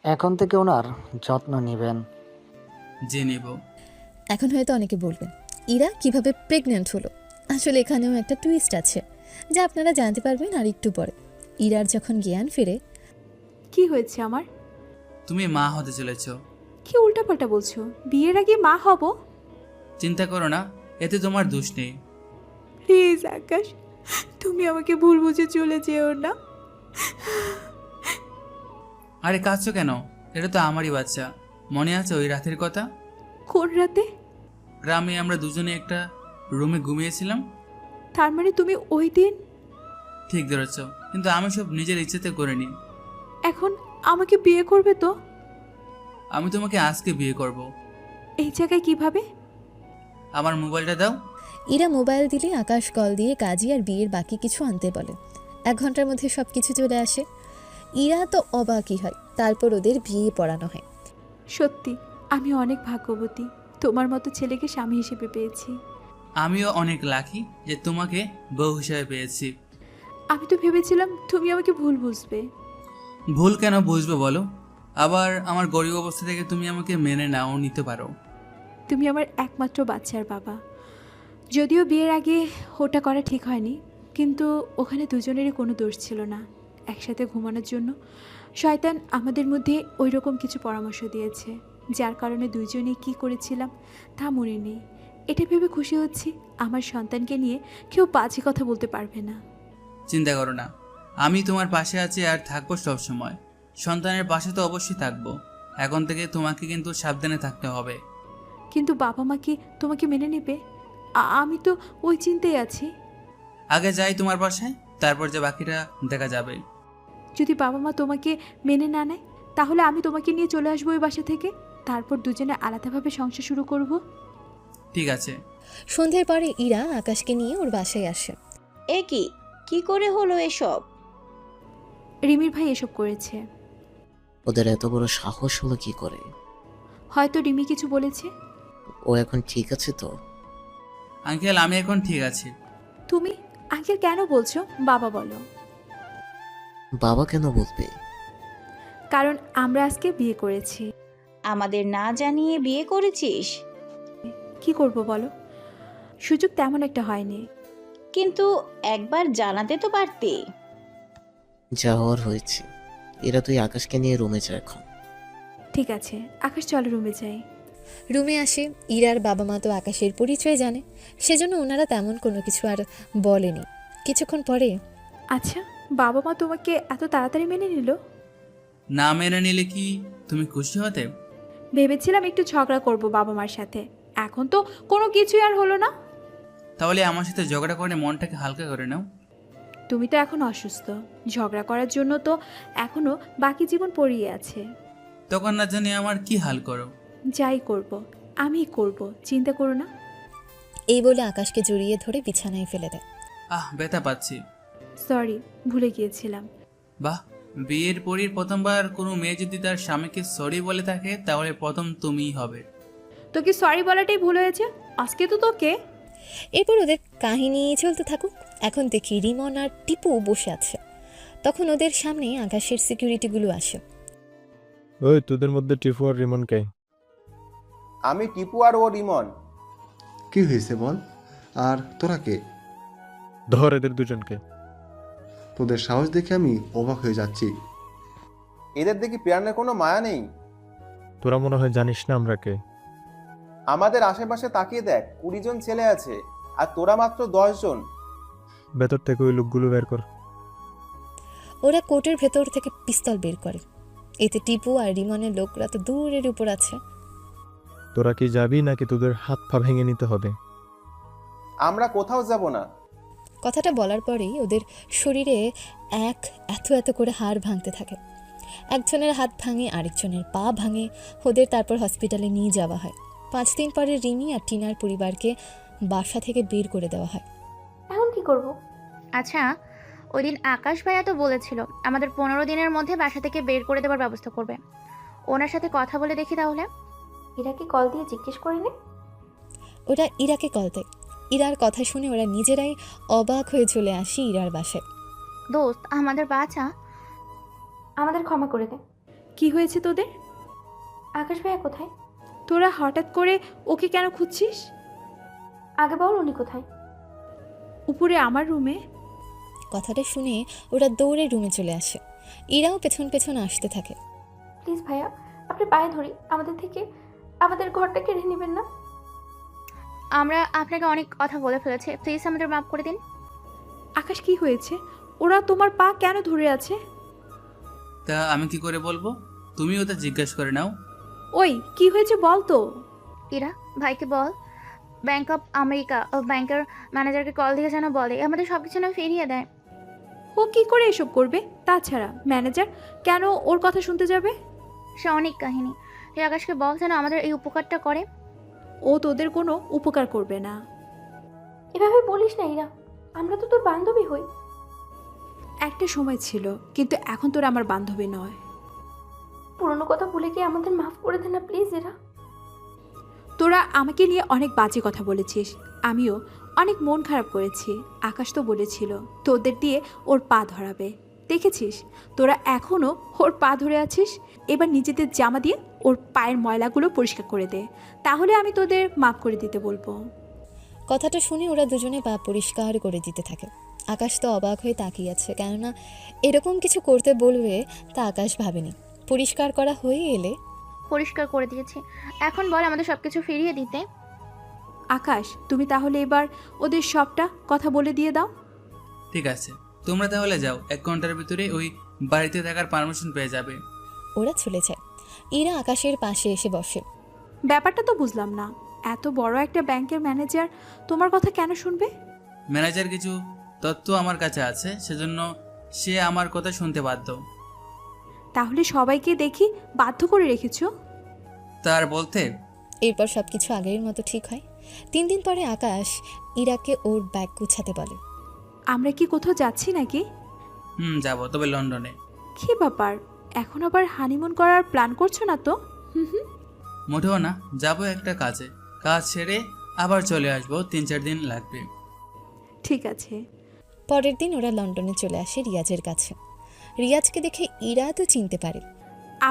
S19: এখন থেকে ওনার যত্ন নেবেন।
S2: জি নেব।
S3: এখন হয়তো অনেকে বলবেন, ইরা কিভাবে প্রেগন্যান্ট হলো? আসলে এখানেও একটা টুইস্ট আছে, যা আপনারা জানতে পারবেন আর একটু পরে। ইরার যখন জ্ঞান ফেরে।
S4: কি হয়েছে আমার?
S2: তুমি মা হতে চলেছো।
S4: কি উল্টাপাল্টা বলছো? বিয়ের আগে মা হব?
S2: চিন্তা করো না, এতে তোমার দোষ নেই।
S4: প্লিজ আকাশ, তুমি আমাকে ভুল বুঝে চলে যেও না।
S2: আরে কাঁদছো কেন? এটা তো আমারই বাচ্চা। মনে আছে ওই রাতের কথা?
S4: কোন রাতে?
S2: গ্রামে আমরা দুজনে একটা রুমে ঘুমিয়েছিলাম।
S4: তার মানে তুমি ওই দিন?
S2: ঠিক ধরেছ, কিন্তু আমি সব নিজের ইচ্ছেতে করিনি।
S4: এখন আমাকে বিয়ে করবে তো?
S2: আমি তোমাকে আজকে বিয়ে করব।
S4: এই জায়গায় কিভাবে?
S2: আমার মোবাইলটা দাও।
S3: ইরা মোবাইল দিলে আকাশ কল দিয়ে কাজী আর বিয়ের বাকি কিছু আনতে বলে। 1 ঘন্টার মধ্যে সব কিছু চলে আসে। ইরা তো অবাকই হয়। তারপর ওদের বিয়ে পড়ানো হয়।
S4: সত্যি আমি অনেক ভাগ্যবতী, তোমার মতো ছেলেকে স্বামী হিসেবে পেয়েছি।
S2: আমিও অনেক লাকি যে তোমাকে বউ হিসেবে পেয়েছি।
S4: আমি তো ভেবেছিলাম তুমি আমাকে ভুল বুঝবে।
S2: ভুল কেন বুঝবে বলো? আবার আমার গরিব অবস্থা থেকে তুমি আমাকে মেনে নাও নিতে পারো।
S4: তুমি আমার একমাত্র বাচ্চার বাবা। যদিও বিয়ের আগে ওটা করা ঠিক হয়নি, কিন্তু ওখানে দুজনেরই কোনো দোষ ছিল না। একসাথে ঘুমানোর জন্য শয়তান আমাদের মধ্যে ওই রকম কিছু পরামর্শ দিয়েছে, যার কারণে দুজনেই কী করেছিলাম তা মনে নেই। এটা ভেবে খুশি হচ্ছি আমার সন্তানকে নিয়ে কেউ বাজে কথা বলতে পারবে না।
S2: চিন্তা করো না, আমি তোমার পাশে আছি আর থাকবো সব সময়। সন্তানের পাশে তো অবশ্যই থাকবো। এখন থেকে তোমাকে কিন্তু সাবধানে থাকতে হবে।
S4: কিন্তু বাবা মা কি তোমাকে মেনে নেবে? আমি তো ওই চিন্তায় আছি।
S2: আগে যাই তোমার বাসায়, তারপর যে বাকিটা দেখা যাবে।
S4: যদি বাবা মা তোমাকে মেনে না নেয়, তাহলে আমি তোমাকে নিয়ে চলে আসবো ওই বাসা থেকে। তারপর দুজনে আলাদাভাবে সংসার শুরু করব।
S2: ঠিক আছে।
S3: সন্ধ্যের পরে ইরা আকাশকে নিয়ে ওর বাসায় আসে।
S10: এ কি করে হলো এসব?
S4: রিমির ভাই এসব করেছে।
S9: ওদের এত বড় সাহস হলো কি করে?
S4: হয়তো রিমি কিছু বলেছে।
S9: ও এখন ঠিক আছে তো?
S2: আঙ্কেল, আমি এখন ঠিক আছি।
S4: তুমি আঙ্কেল কেন বলছো? বাবা বলো।
S9: বাবা কেন বলবে?
S4: কারণ আমরা আজকে বিয়ে করেছি।
S10: আমাদের না জানিয়ে বিয়ে করেছিস?
S4: কি করব বলো, সুযোগ তেমন একটা হয়নি।
S10: কিন্তু একবার জানাতে তো পারতে।
S9: যা হওয়ার হয়েছে। এরা তুই আকাশকে নিয়ে রুমে যা এখন।
S4: ঠিক আছে আকাশ, চলো রুমে যাই।
S3: রুমে আসে। ইরার বাবা মা তো আকাশের পরিচয় জানে, সেজন্য ওনারা তেমন কোনো কিছু আর বলেনি। কিছুক্ষণ পরে,
S4: আচ্ছা বাবা মা তোমাকে এত তাড়াতাড়ি মেনে নিল?
S2: না মেনে নিলে কি তুমি খুশি হতে?
S4: ভেবেছিলাম একটু ঝগড়া করব বাবা মার সাথে, এখন তো কোনো কিছুই আর হলো না।
S2: তাহলে আমার সাথে ঝগড়া করে মনটাকে হালকা করে নাও।
S4: তুমি তো এখন অসুস্থ, ঝগড়া করার জন্য তো এখনো বাকি জীবন পড়িয়ে আছে।
S2: তখন না জানি আমার কি হাল করো।
S4: যাই করব আমি করব, চিন্তা করো না।
S3: এই বলে আকাশকে জড়িয়ে ধরে বিছানায় ফেলে দেয়।
S2: ব্যথা পাচ্ছি।
S4: সরি, ভুলে গিয়েছিলাম।
S2: বাহ, বিয়ের পরই প্রথমবার কোনো মেয়ে যদি তার স্বামীকে সরি বলে থাকে, তাহলে প্রথম তুমিই হবে।
S4: তোকে সরি বলাটাই ভুল হয়েছে আজকে তো তোকে।
S3: এরপর ওদের কাহিনী চলতে থাকুক। এখন দেখি রিমন আর টিপু বসে আছে। তখন ওদের সামনে আকাশের সিকিউরিটিগুলো আসে।
S1: ওই, তোদের মধ্যে টিপু আর রিমন কে?
S17: আমি টিপু আর ও রিমন।
S18: কি হয়েছে বল? আর তোরা কে?
S1: ধর এদের দুজনকে।
S18: তোদের সাহস দেখে আমি অবাক হয়ে যাচ্ছি।
S17: এদের দেখি প্রাণের কোনো মায়া নেই।
S1: তোরা মনে হয় জানিস না আমরা কে।
S17: আমাদের আশেপাশে তাকিয়ে দেখ, 20 জন ছেলে আছে আর তোরা মাত্র 10 জন।
S1: ভেতর থেকে ওই লোকগুলো বের কর।
S3: ওরা কোটের ভেতর থেকে পিস্তল বের করে। এতে টিপু আর রিমনের লোকরা তো দূরের উপর আছে।
S1: তোরা কি যাবি নাকি তোদের হাত পা ভেঙে নিতে হবে?
S17: আমরা কোথাও যাব না।
S3: কথাটা বলার পরেই ওদের শরীরে এত এত করে হাড় ভাঙতে থাকে। একজনের হাত ভাঙে, আরেকজনের পা ভাঙে। ওদের তারপর হসপিটালে নিয়ে যাওয়া হয়। 5 দিন পরে রিমি আর টিনার পরিবারকে বাসা থেকে বের করে দেওয়া হয়।
S5: এখন কি করব?
S6: আচ্ছা, ওই দিন আকাশ ভাইয়া তো বলেছিল আমাদের 15 দিনের মধ্যে বাসা থেকে বের করে দেওয়ার ব্যবস্থা করবে। ওনার সাথে কথা বলে দেখি তাহলে।
S5: ইরাকে কল দিয়ে জিজ্ঞেস করে নে।
S3: ওরা ইরাকে কল দেয়। ইরার কথা শুনে ওরা নিজেরাই অবাক হয়ে চলে আসি ইরার বাসায়।
S6: দোস্ত, আমাদের বাচ্চা
S5: আমাদের ক্ষমা করে দে।
S4: কি হয়েছে তোদের?
S5: আকাশ ভাইয়া কোথায়?
S4: তোরা হঠাৎ করে ওকে কেন খুঁজছিস?
S5: আগে বল উনি কোথায়?
S4: উপরে আমার রুমে।
S3: কথাটা শুনে ওরা দৌড়ে রুমে চলে আসে। ইরাও পেছন পেছন আসতে থাকে।
S5: প্লিজ ভাইয়া, আপনি পায়ে ধরি, আমাদের ঘরটা কেড়ে নেবেন না।
S6: আমরা আপনাকে অনেক কথা বলে ফেলেছি, প্লিজ আমাদের মাফ করে দিন।
S4: আকাশ, কি হয়েছে? ওরা তোমার পা কেন ধরে আছে?
S2: তা আমি কি করে বলবো? তুমি ওদের জিজ্ঞেস করে নাও।
S4: ওই, কি হয়েছে বল তো।
S6: ইরা, ভাইকে বল ব্যাংক অফ আমেরিকা ও ব্যাংকের ম্যানেজারকে কল দিয়ে যেন বলে আমাদের সব কিছু না ফিরিয়ে দেয়।
S4: ও কি করে এসব করবে? তাছাড়া ম্যানেজার কেন ওর কথা শুনতে যাবে?
S6: সে অনেক কাহিনী। তুই আকাশকে বল যেন আমাদের এই উপকারটা করে।
S4: ও তোদের কোনো উপকার করবে না।
S5: এভাবে বলিস না ইরা, আমরা তো তোর বান্ধবী হই।
S4: একটা সময় ছিল, কিন্তু এখন তোর আমার বান্ধবী নয়।
S5: পুরনো কথা ভুলে গিয়ে আমাদের মাফ করে দে না প্লিজ ইরা।
S4: তোরা আমাকে নিয়ে অনেক বাজে কথা বলেছিস, আমিও অনেক মন খারাপ করেছি। আকাশ তো বলেছিল তোদের দিয়ে ওর পা ধরাবে, দেখেছিস তোরা এখনও ওর পা ধরে আছিস। এবার নিজেদের জামা দিয়ে ওর পায়ের ময়লাগুলো পরিষ্কার করে দে, তাহলে আমি তোদের মাফ করে দিতে বলবো।
S3: কথাটা শুনে ওরা দুজনে পা পরিষ্কার করে দিতে থাকে। আকাশ তো অবাক হয়ে তাকিয়ে আছে, কেননা এরকম কিছু করতে বলবে তা আকাশ ভাবেনি। পরিষ্কার করা হয়ে এলে
S6: পরিষ্কার করে দিয়েছি, এখন বল আমাদের সব কিছু ফিরিয়ে দিতে।
S4: আকাশ, তুমি তাহলে এবার ওদের সবটা কথা বলে দিয়ে দাও।
S2: ঠিক আছে, তোমরা তাহলে যাও, 1 ঘন্টার ভিতরে ওই বাড়িতে থাকার পারমিশন পেয়ে যাবে।
S3: ওরা চলে যায়। ইরা আকাশের পাশে এসে বসে।
S4: ব্যাপারটা তো বুঝলাম না, এত বড় একটা ব্যাংকের ম্যানেজার তোমার কথা কেন শুনবে?
S2: ম্যানেজার কিছু তথ্য আমার কাছে আছে, সেজন্য সে আমার কথা শুনতে বাধ্য।
S4: তাহলে সবাইকে দেখি বাধ্য করে রেখেছো?
S2: তার বলতে
S3: এরপর সব কিছু আগের মতো ঠিক হয়। 3 দিন পরে আকাশ ইরাকে ওর ব্যাগ গুছাতে বলে।
S4: আমরা কি কোথাও যাচ্ছি নাকি?
S2: যাব, তবে লন্ডনে।
S4: কি ব্যাপার, এখন আবার হানিমুন করার প্ল্যান করছো না তো?
S2: মোটেও না, যাব একটা কাজে, কাজ সেরে আবার চলে আসবো, 3-4 দিন লাগবে।
S4: ঠিক আছে।
S3: পরের দিন ওরা লন্ডনে চলে আসে রিয়াজের কাছে। রিয়াজকে দেখে ইরা তো চিনতে পারে।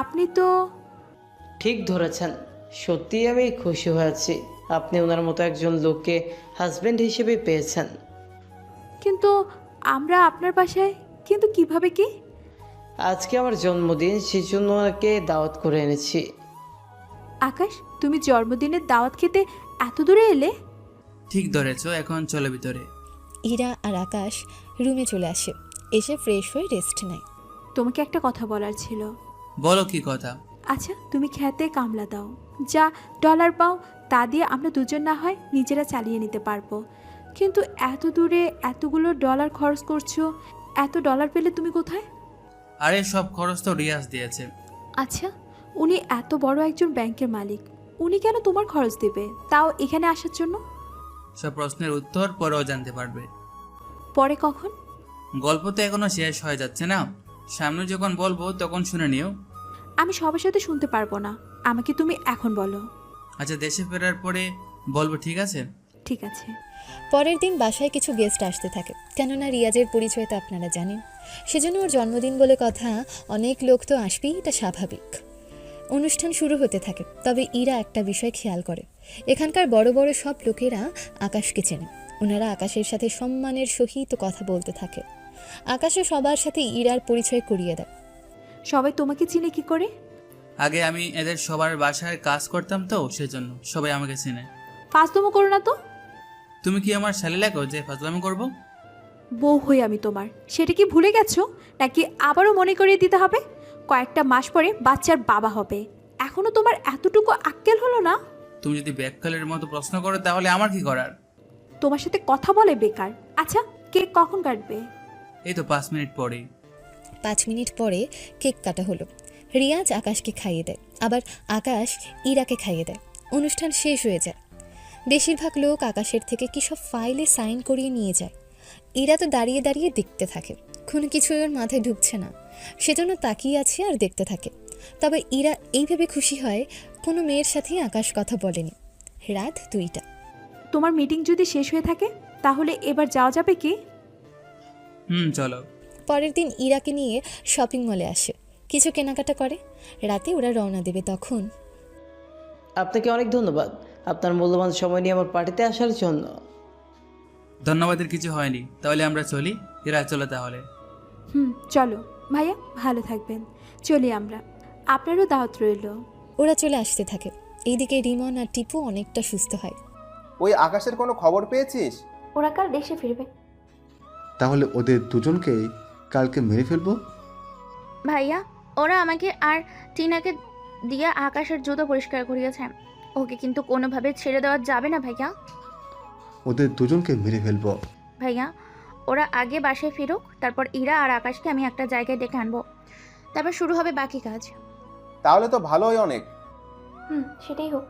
S4: আপনি তো
S11: ঠিক ধরেছেন, সত্যি আমি খুশি হয়েছি আপনি ওনার মতো একজন লোককে হাজবেন্ড হিসেবে পেয়েছেন।
S4: কিন্তু আমরা আপনার বাসায় কিন্তু কিভাবে কি?
S11: আজকে আমার জন্মদিন, সেজন্য ওনাকে দাওয়াত করে এনেছি।
S4: আকাশ, তুমি জন্মদিনের দাওয়াত খেতে এত দূরে এলে?
S2: ঠিক ধরেছো, এখন চলো ভিতরে।
S3: ইরা আর আকাশ রুমে চলে আসে, এসে ফ্রেশ হয়ে রেস্ট নেয়।
S4: তোমাকে একটা কথা বলার ছিল।
S2: বলো, কি কথা?
S4: আচ্ছা, তুমি খেতে কামলা দাও, যা ডলার পাও তা দিয়ে আমরা দুজন না হয় নিজেরা চালিয়ে নিতে পারবো, কিন্তু এত দূরে এতগুলো ডলার খরচ করছো, এত ডলার পেলে তুমি কোথায়?
S2: আরে সব খরচ তো রিয়াজ দিয়েছে।
S4: আচ্ছা, উনি এত বড় একজন ব্যাংকের মালিক, উনি কেন তোমার খরচ দেবে, তাও এখানে আসার জন্য?
S2: সব প্রশ্নের উত্তর পরেও জানতে পারবে।
S4: পরে কখন?
S2: গল্প তো এখনো শেষ হয়ে যাচ্ছে না, সামনে যখন বলবো তখন শুনে নিও।
S4: আমি সবার সাথে শুনতে পারবো না, আমাকে তুমি এখন বলো।
S2: আচ্ছা, দেশে ফেরার পরে বলবো, ঠিক আছে?
S4: ঠিক আছে।
S3: পরের দিন বাসায় কিছু গেস্ট আসতে থাকে, কেননা রিয়াজের পরিচয় তো আপনারা জানেন, সেজন্য ওর জন্মদিন বলে কথা, অনেক লোক তো আসবেই, এটা স্বাভাবিক। অনুষ্ঠান শুরু হতে থাকে, তবে ইরা একটা বিষয় খেয়াল করে, এখানকার বড় বড় সব লোকেরা আকাশকে চেনে। ওনারা আকাশের সাথে সম্মানের সহিত কথা বলতে থাকে। আকাশও সবার সাথে ইরার পরিচয় করিয়ে দেয়।
S4: সবাই তোমাকে চিনে কি করে?
S2: আগে আমি এদের সবার বাসায় কাজ করতাম, তো সেজন্য সবাই আমাকে চেনে।
S4: ফাজলামো করো না তো।
S2: তুমি কি আমার শালি লাগো যে ফাজলামি করবো?
S4: বউ হই আমি তোমার, সেটা কি ভুলে গেছো নাকি আবারও মনে করিয়ে দিতে হবে? কয়েকটা মাস পরে বাচ্চার বাবা হবে, এখনো তোমার এতটুকু আক্কেল হলো না?
S2: তুমি যদি ব্যাককালের মতো প্রশ্ন করো তাহলে আমার কি করার?
S4: তোমার সাথে কথা বলে বেকার। আচ্ছা, কেক কখন কাটবে?
S2: এই তো 5 মিনিট পরেই।
S3: 5 মিনিট পরে কেক কাটা হলো। রিয়াজ আকাশকে খাইয়ে দেয়, আবার আকাশ ইরাকে খাইয়ে দেয়। অনুষ্ঠান শেষ হয়ে যায়। বেশিরভাগ লোক আকাশের থেকে কী সব ফাইলে সাইন করিয়ে নিয়ে যায়। ইরা তো দাঁড়িয়ে দাঁড়িয়ে দেখতে থাকে, কোনো কিছু ওর মাথায় ঢুকছে না, সেজন্য তাকিয়ে আছে আর দেখতে থাকে। তবে ইরা এই ভেবে খুশি হয় কোনো মেয়ের সাথেই আকাশ কথা বলেনি। রাত 2টা।
S4: তোমার মিটিং যদি শেষ হয়ে থাকে তাহলে এবার যাওয়া যাবে কি?
S2: চলো।
S3: পরের দিন ইরাকে নিয়ে শপিং মলে আসে, কিছু কেনাকাটা করে। রাতে ওরা রওনা দেবে। তখন
S11: আপনাকে অনেক ধন্যবাদ আপনার মূল্যবান সময় নিয়ে আমার পার্টিতে আসার জন্য।
S2: ধন্যবাদের কিছু হয়নি, তাহলে আমরা চলি। এরা চলো তাহলে।
S4: চলো ভাইয়া, ভালো থাকবেন, চলি আমরা। আপনারও দাওয়াত রইল।
S3: ওরা চলে আসতে থাকে। এইদিকে রিমন আর টিপু অনেকটা সুস্থ হয়।
S17: ওই আকাশের কোনো খবর পেয়েছিস?
S5: ওরা কাল দেশে ফিরবে।
S18: তাহলে ওদের দুজনকেই কালকে মেরে ফেলবো।
S6: ভাইয়া, ওরা আমাকে আর টিনাকে দিয়ে আকাশের জুতো পরিষ্কার করিয়েছে, ওকে কিন্তু কোনোভাবে ছেড়ে দেওয়া যাবে না ভাইয়া।
S18: ওদের দুজনকে মেরে ফেলবো।
S6: ভাইয়া, ওরা আগে বাসায় ফিরুক, তারপর ইরা আর আকাশকে আমি একটা জায়গায় ডেকে আনবো, তারপর শুরু হবে বাকি কাজ।
S17: তাহলে তো ভালোই অনেক।
S5: সেটাই হোক।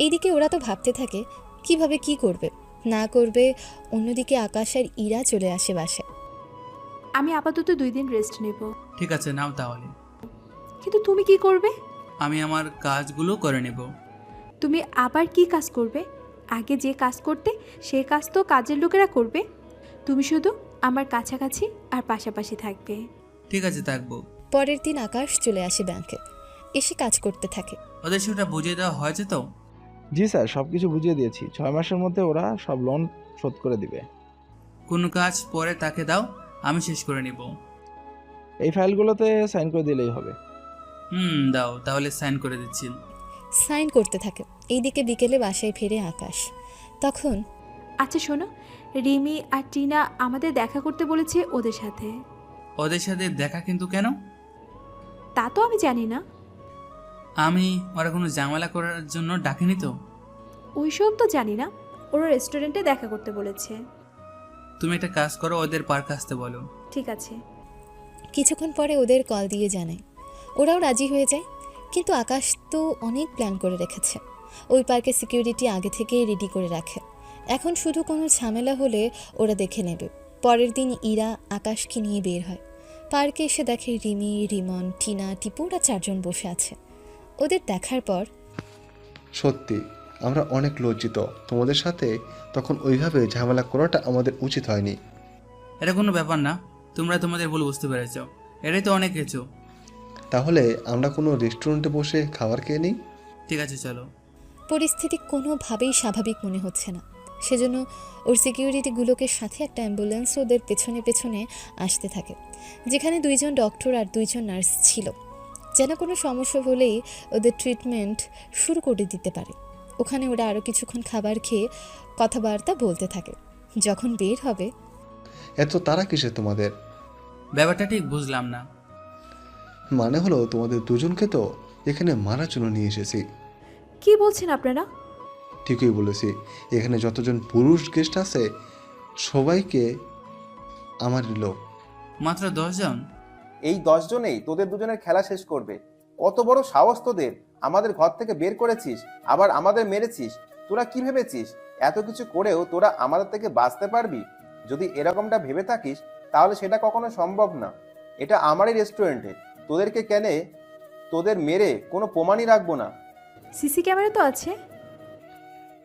S3: এইদিকে ওরা তো ভাবতে থাকে কিভাবে কি করবে না করবে। অন্যদিকে আকাশ আর ইরা চলে আসে বাসায়।
S4: আমি আপাতত 2 দিন রেস্ট নেব।
S2: ঠিক আছে, নাও তাহলে।
S4: কিন্তু তুমি কি করবে?
S2: আমি আমার কাজগুলো করে নেব।
S4: তুমি আবার কি কাজ করবে? আগে যে কাজ করতে সে কাজ তো কাজের লোকেরা করবে। তুমি শুধু আমার কাছাকাছি আর পাশাপাশি থাকবে।
S2: ঠিক আছে, থাকবো।
S3: পরের দিন আকাশ চলে আসে ব্যাংকে, এসে কাজ করতে থাকে।
S2: ওদের সেটা বুঝিয়ে দেওয়া হয়েছে তো?
S8: জি স্যার, সব কিছু বুঝিয়ে দিয়েছি। 6 মাসের মধ্যে ওরা সব লোন শোধ করে দিবে।
S2: কোনো কাজ পরে তাকে দাও, আমি শেষ করে নিব।
S8: এই ফাইলগুলোতে সাইন করে দিলেই হবে।
S2: দাও, তাহলে সাইন করে দিচ্ছি।
S3: সাইন করতে থাকে। এইদিকে বিকেলে বাসায় ফিরে আকাশ। তখন
S4: আচ্ছা শোনো, রিমি আর টিনা আমাদের দেখা করতে বলেছে ওদের সাথে।
S2: ওদের সাথে দেখা কিন্তু কেন?
S4: তা তো আমি জানি না।
S2: আমি ওরা কোনো ঝামেলা করার জন্য ডাকিনি তো।
S4: ওইসব তো জানি না, ওরা রেস্টুরেন্টে দেখা করতে বলেছে।
S2: তুমি একটা কাজ করো, ওদের পার্ক আসতে বলো।
S4: ঠিক আছে।
S3: কিছুক্ষণ পরে ওদের কল দিয়ে জানায়, ওরাও রাজি হয়ে যায়। কিন্তু আকাশ তো অনেক প্ল্যান করে রেখেছে। ওই পার্কে সিকিউরিটি আগে থেকেই রেডি করে রাখে। এখন শুধু কোনো ঝামেলা হলে ওরা দেখে নেবে। পরের দিন ইরা আকাশকে নিয়ে বের হয়। পার্কে এসে দেখে রিমি, রিমন, টিনা, টিপু ওরা 4 জন বসে আছে। ওদের দেখার পর
S18: সত্যি আমরা অনেক লজ্জিত। তোমাদের সাথে তখন ওইভাবে ঝামেলা করাটা আমাদের উচিত হয়নি।
S2: এটা কোনো ব্যাপার না, তোমরা তোমাদের ভুল বুঝতে পেরেছ। এটাই তো অনেক কিছু।
S18: তাহলে আমরা কোনো রেস্টুরেন্টে বসে খাবার খেয়ে নিই।
S2: ঠিক আছে, চলো।
S3: পরিস্থিতি কোনোভাবেই স্বাভাবিক মনে হচ্ছে না। সেজন্য ওর সিকিউরিটিগুলোকে সাথে একটা অ্যাম্বুলেন্স ওদের পেছনে পেছনে আসতে থাকে, যেখানে 2 জন ডক্টর আর 2 জন নার্স ছিল, যেন কোনো সমস্যা হলেই ওদের ট্রিটমেন্ট শুরু করে দিতে পারে। ওখানে ওরা আরও কিছুক্ষণ খাবার খেয়ে কথাবার্তা বলতে থাকে। যখন বের হবে,
S18: এত তারা কিসে তোমাদের?
S2: ব্যাপারটা ঠিক বুঝলাম না।
S18: মানে হলো তোমাদের দুজনকে তো এখানে মারার জন্য নিয়ে এসেছি।
S4: কি বলছেন আপনারা?
S18: ঠিকই বলেছি। এখানে যতজন পুরুষ গেস্ট আছে সবাইকে আমার লোক।
S2: মাত্র 10 জন?
S17: এই 10 জনেই তোদের দুজনের খেলা শেষ করবে। কত বড় সাহস তোদের! আমাদের ঘর থেকে বের করেছিস, আবার আমাদের মেরেছিস। তোরা কি ভেবেছিস এত কিছু করেও তোরা আমাদের থেকে বাঁচতে পারবি? যদি এরকমটা ভেবে থাকিস তাহলে সেটা কখনো সম্ভব না। এটা আমারই রেস্টুরেন্টে, তোদেরকে কেনে তোদের মেরে কোনো প্রমাণই রাখবো না।
S4: সিসি ক্যামেরা তো আছে।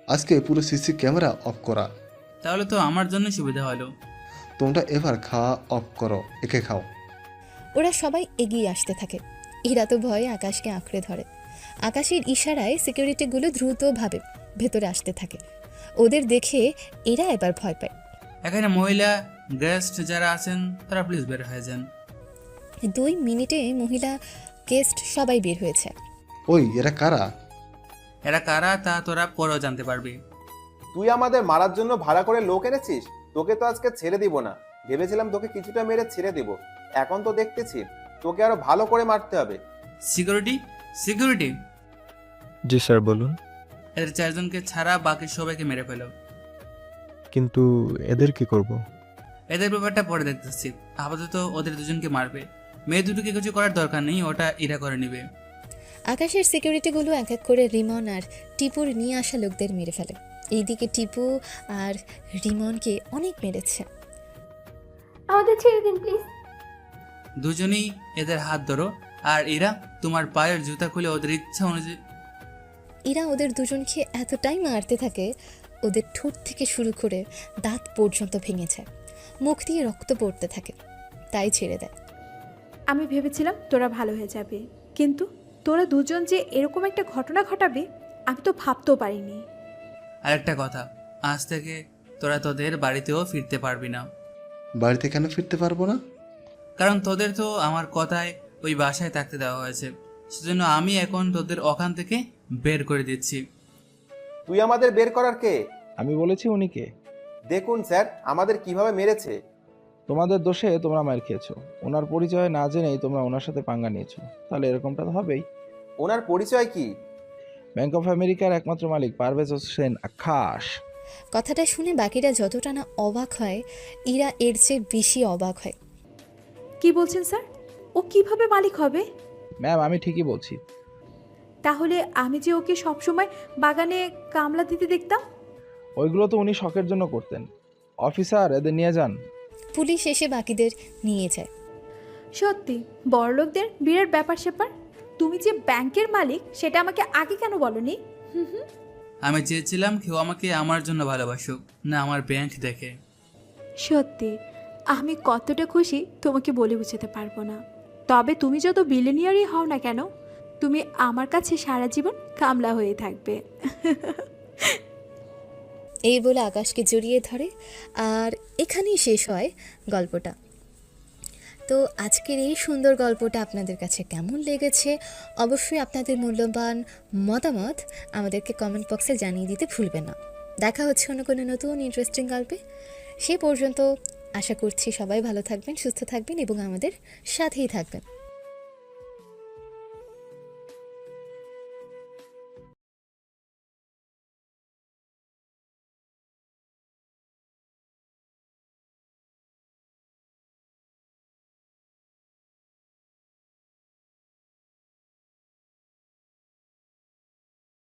S18: আজকে পুরো সিসি ক্যামেরা অফ করা।
S2: তাহলে তো আমার জন্য সুবিধা হলো।
S18: তোমরা এবার খাওয়া অফ করো, একে খাও।
S3: ওরা সবাই এগিয়ে আসতে থাকে। ইরা তো ভয়ে আকাশকে আঁকড়ে ধরে। আকাশের ইশারায় সিকিউরিটিগুলো দ্রুতভাবে ভেতরে আসতে থাকে। ওদের দেখে এরা এবার ভয় পায়।
S2: এখানে মহিলা গেস্ট যারা আছেন তারা প্লিজ বের হয়ে যান।
S3: 2 মিনিটে মহিলা গেস্ট সবাই বের হয়েছে।
S18: ওই এরা কারা?
S2: এরা কারা তা তোরা পরেও জানতে পারবি।
S17: তুই আমাদের মারার জন্য ভাড়া করে লোক এনেছিস। তোকে তো আজকে ছেড়ে দিব না। ভেবেছিলাম তোকে কিছুটা মেরে ছেড়ে দেব, এখন তো দেখতেছি তোকে আরো ভালো করে মারতে হবে।
S2: Security, security.
S1: জি স্যার, বলুন।
S2: এদের 4 জনকে ছাড়া বাকি সবাইকে মেরে ফেলো।
S1: কিন্তু এদের কি করব?
S2: এদের ব্যাপারটা পরে দেখতেছি। আপাতত ওদের 2 জনকে মারবে। মেয়ে দুটোকে কিছু করার দরকার নেই, ওটা ইরা করে নেবে।
S3: আকাশের সিকিউরিটিগুলো এক এক করে রিমন আর টিপুর নিয়ে আসা লোকদের মেরে ফেলে। এইদিকে টিপু আর রিমনকে অনেক মেরেছে।
S5: আমাদের ছেড়ে দিন প্লিজ।
S2: 2 জনই এদের হাত ধরো, আর ইরা তোমার পায়ের জুতা খুলে ওদের ইচ্ছা অনুযায়ী।
S3: ইরা ওদের 2 জনকে এতটাই মারতে থাকে, ওদের ঠোঁট থেকে শুরু করে দাঁত পর্যন্ত ভেঙে যায়। মুখ দিয়ে রক্ত পড়তে থাকে, তাই ছেড়ে দেয়।
S4: আমি ভেবেছিলাম তোরা ভালো হয়ে যাবে, কিন্তু তোরা 2 জন যে এরকম একটা ঘটনা ঘটাবে আমি তো ভাবতেও পারিনি।
S2: আরেকটা কথা, আজ থেকে তোরা তোদের বাড়িতেও ফিরতে পারবি না।
S18: বাড়িতে কেন ফিরতে পারবো না?
S2: কারণ তোদের তো আমার কথায় ওই বাসায় থাকতে দেওয়া হয়েছে, সেজন্য আমি এখন তোদের ওখান থেকে বের করে দিচ্ছি।
S17: তুই আমাদের বের করার কে?
S8: আমি বলেছি উনি কে।
S17: দেখুন স্যার, আমাদের কিভাবে মেরেছে।
S8: তোমাদের দোষে তোমরা মার খেয়েছো। ওনার পরিচয় না জেনেই তোমরা ওনার সাথে পাঙ্গা নিয়েছো, তাহলে এরকমটা তো হবেই।
S17: ওনার পরিচয় কি?
S8: ব্যাংক অফ আমেরিকার একমাত্র মালিক পারভেজ হোসেন আকাশ।
S3: কথাটা শুনে বাকিরা যতটা না অবাক হয়, ইরা এর চেয়ে বেশি অবাক হয়।
S4: কি বলছেন স্যার? ও কিভাবে মালিক হবে?
S8: ম্যাম, আমি ঠিকই বলছি।
S4: তাহলে আমি যে ওকে সবসময় বাগানে কামলা দিতে দেখতাম।
S8: ওইগুলো তো উনি শখের জন্য করতেন। অফিসার, এদের নিয়ে যান।
S3: পুলিশ এসে বাকিদের নিয়ে যায়।
S4: সত্যি বড়লোকদের বিরাট ব্যাপার স্যাপার। তুমি যে ব্যাংকের মালিক সেটা আমাকে আগে কেন বলনি?
S2: আমি চেয়েছিলাম কেউ আমাকে আমার জন্য ভালোবাসুক, না আমার ব্যাংক দেখে।
S4: সত্যি আমি কতটা খুশি তোমাকে বলে বোঝাতে পারবো না। তবে তুমি যত বিলিনিয়ারই হও না কেন, তুমি আমার কাছে সারা জীবন কামলা হয়ে থাকবে।
S3: এই বলে আকাশকে জড়িয়ে ধরে। আর এখানেই শেষ হয় গল্পটা। তো আজকের এই সুন্দর গল্পটা আপনাদের কাছে কেমন লেগেছে অবশ্যই আপনাদের মূল্যবান মতামত আমাদেরকে কমেন্ট বক্সে জানিয়ে দিতে ভুলবেন না। দেখা হচ্ছে অন্য কোনো নতুন ইন্টারেস্টিং গল্পে। সে পর্যন্ত আশা করছি সবাই ভালো থাকবেন, সুস্থ থাকবেন এবং আমাদের সাথেই থাকবেন।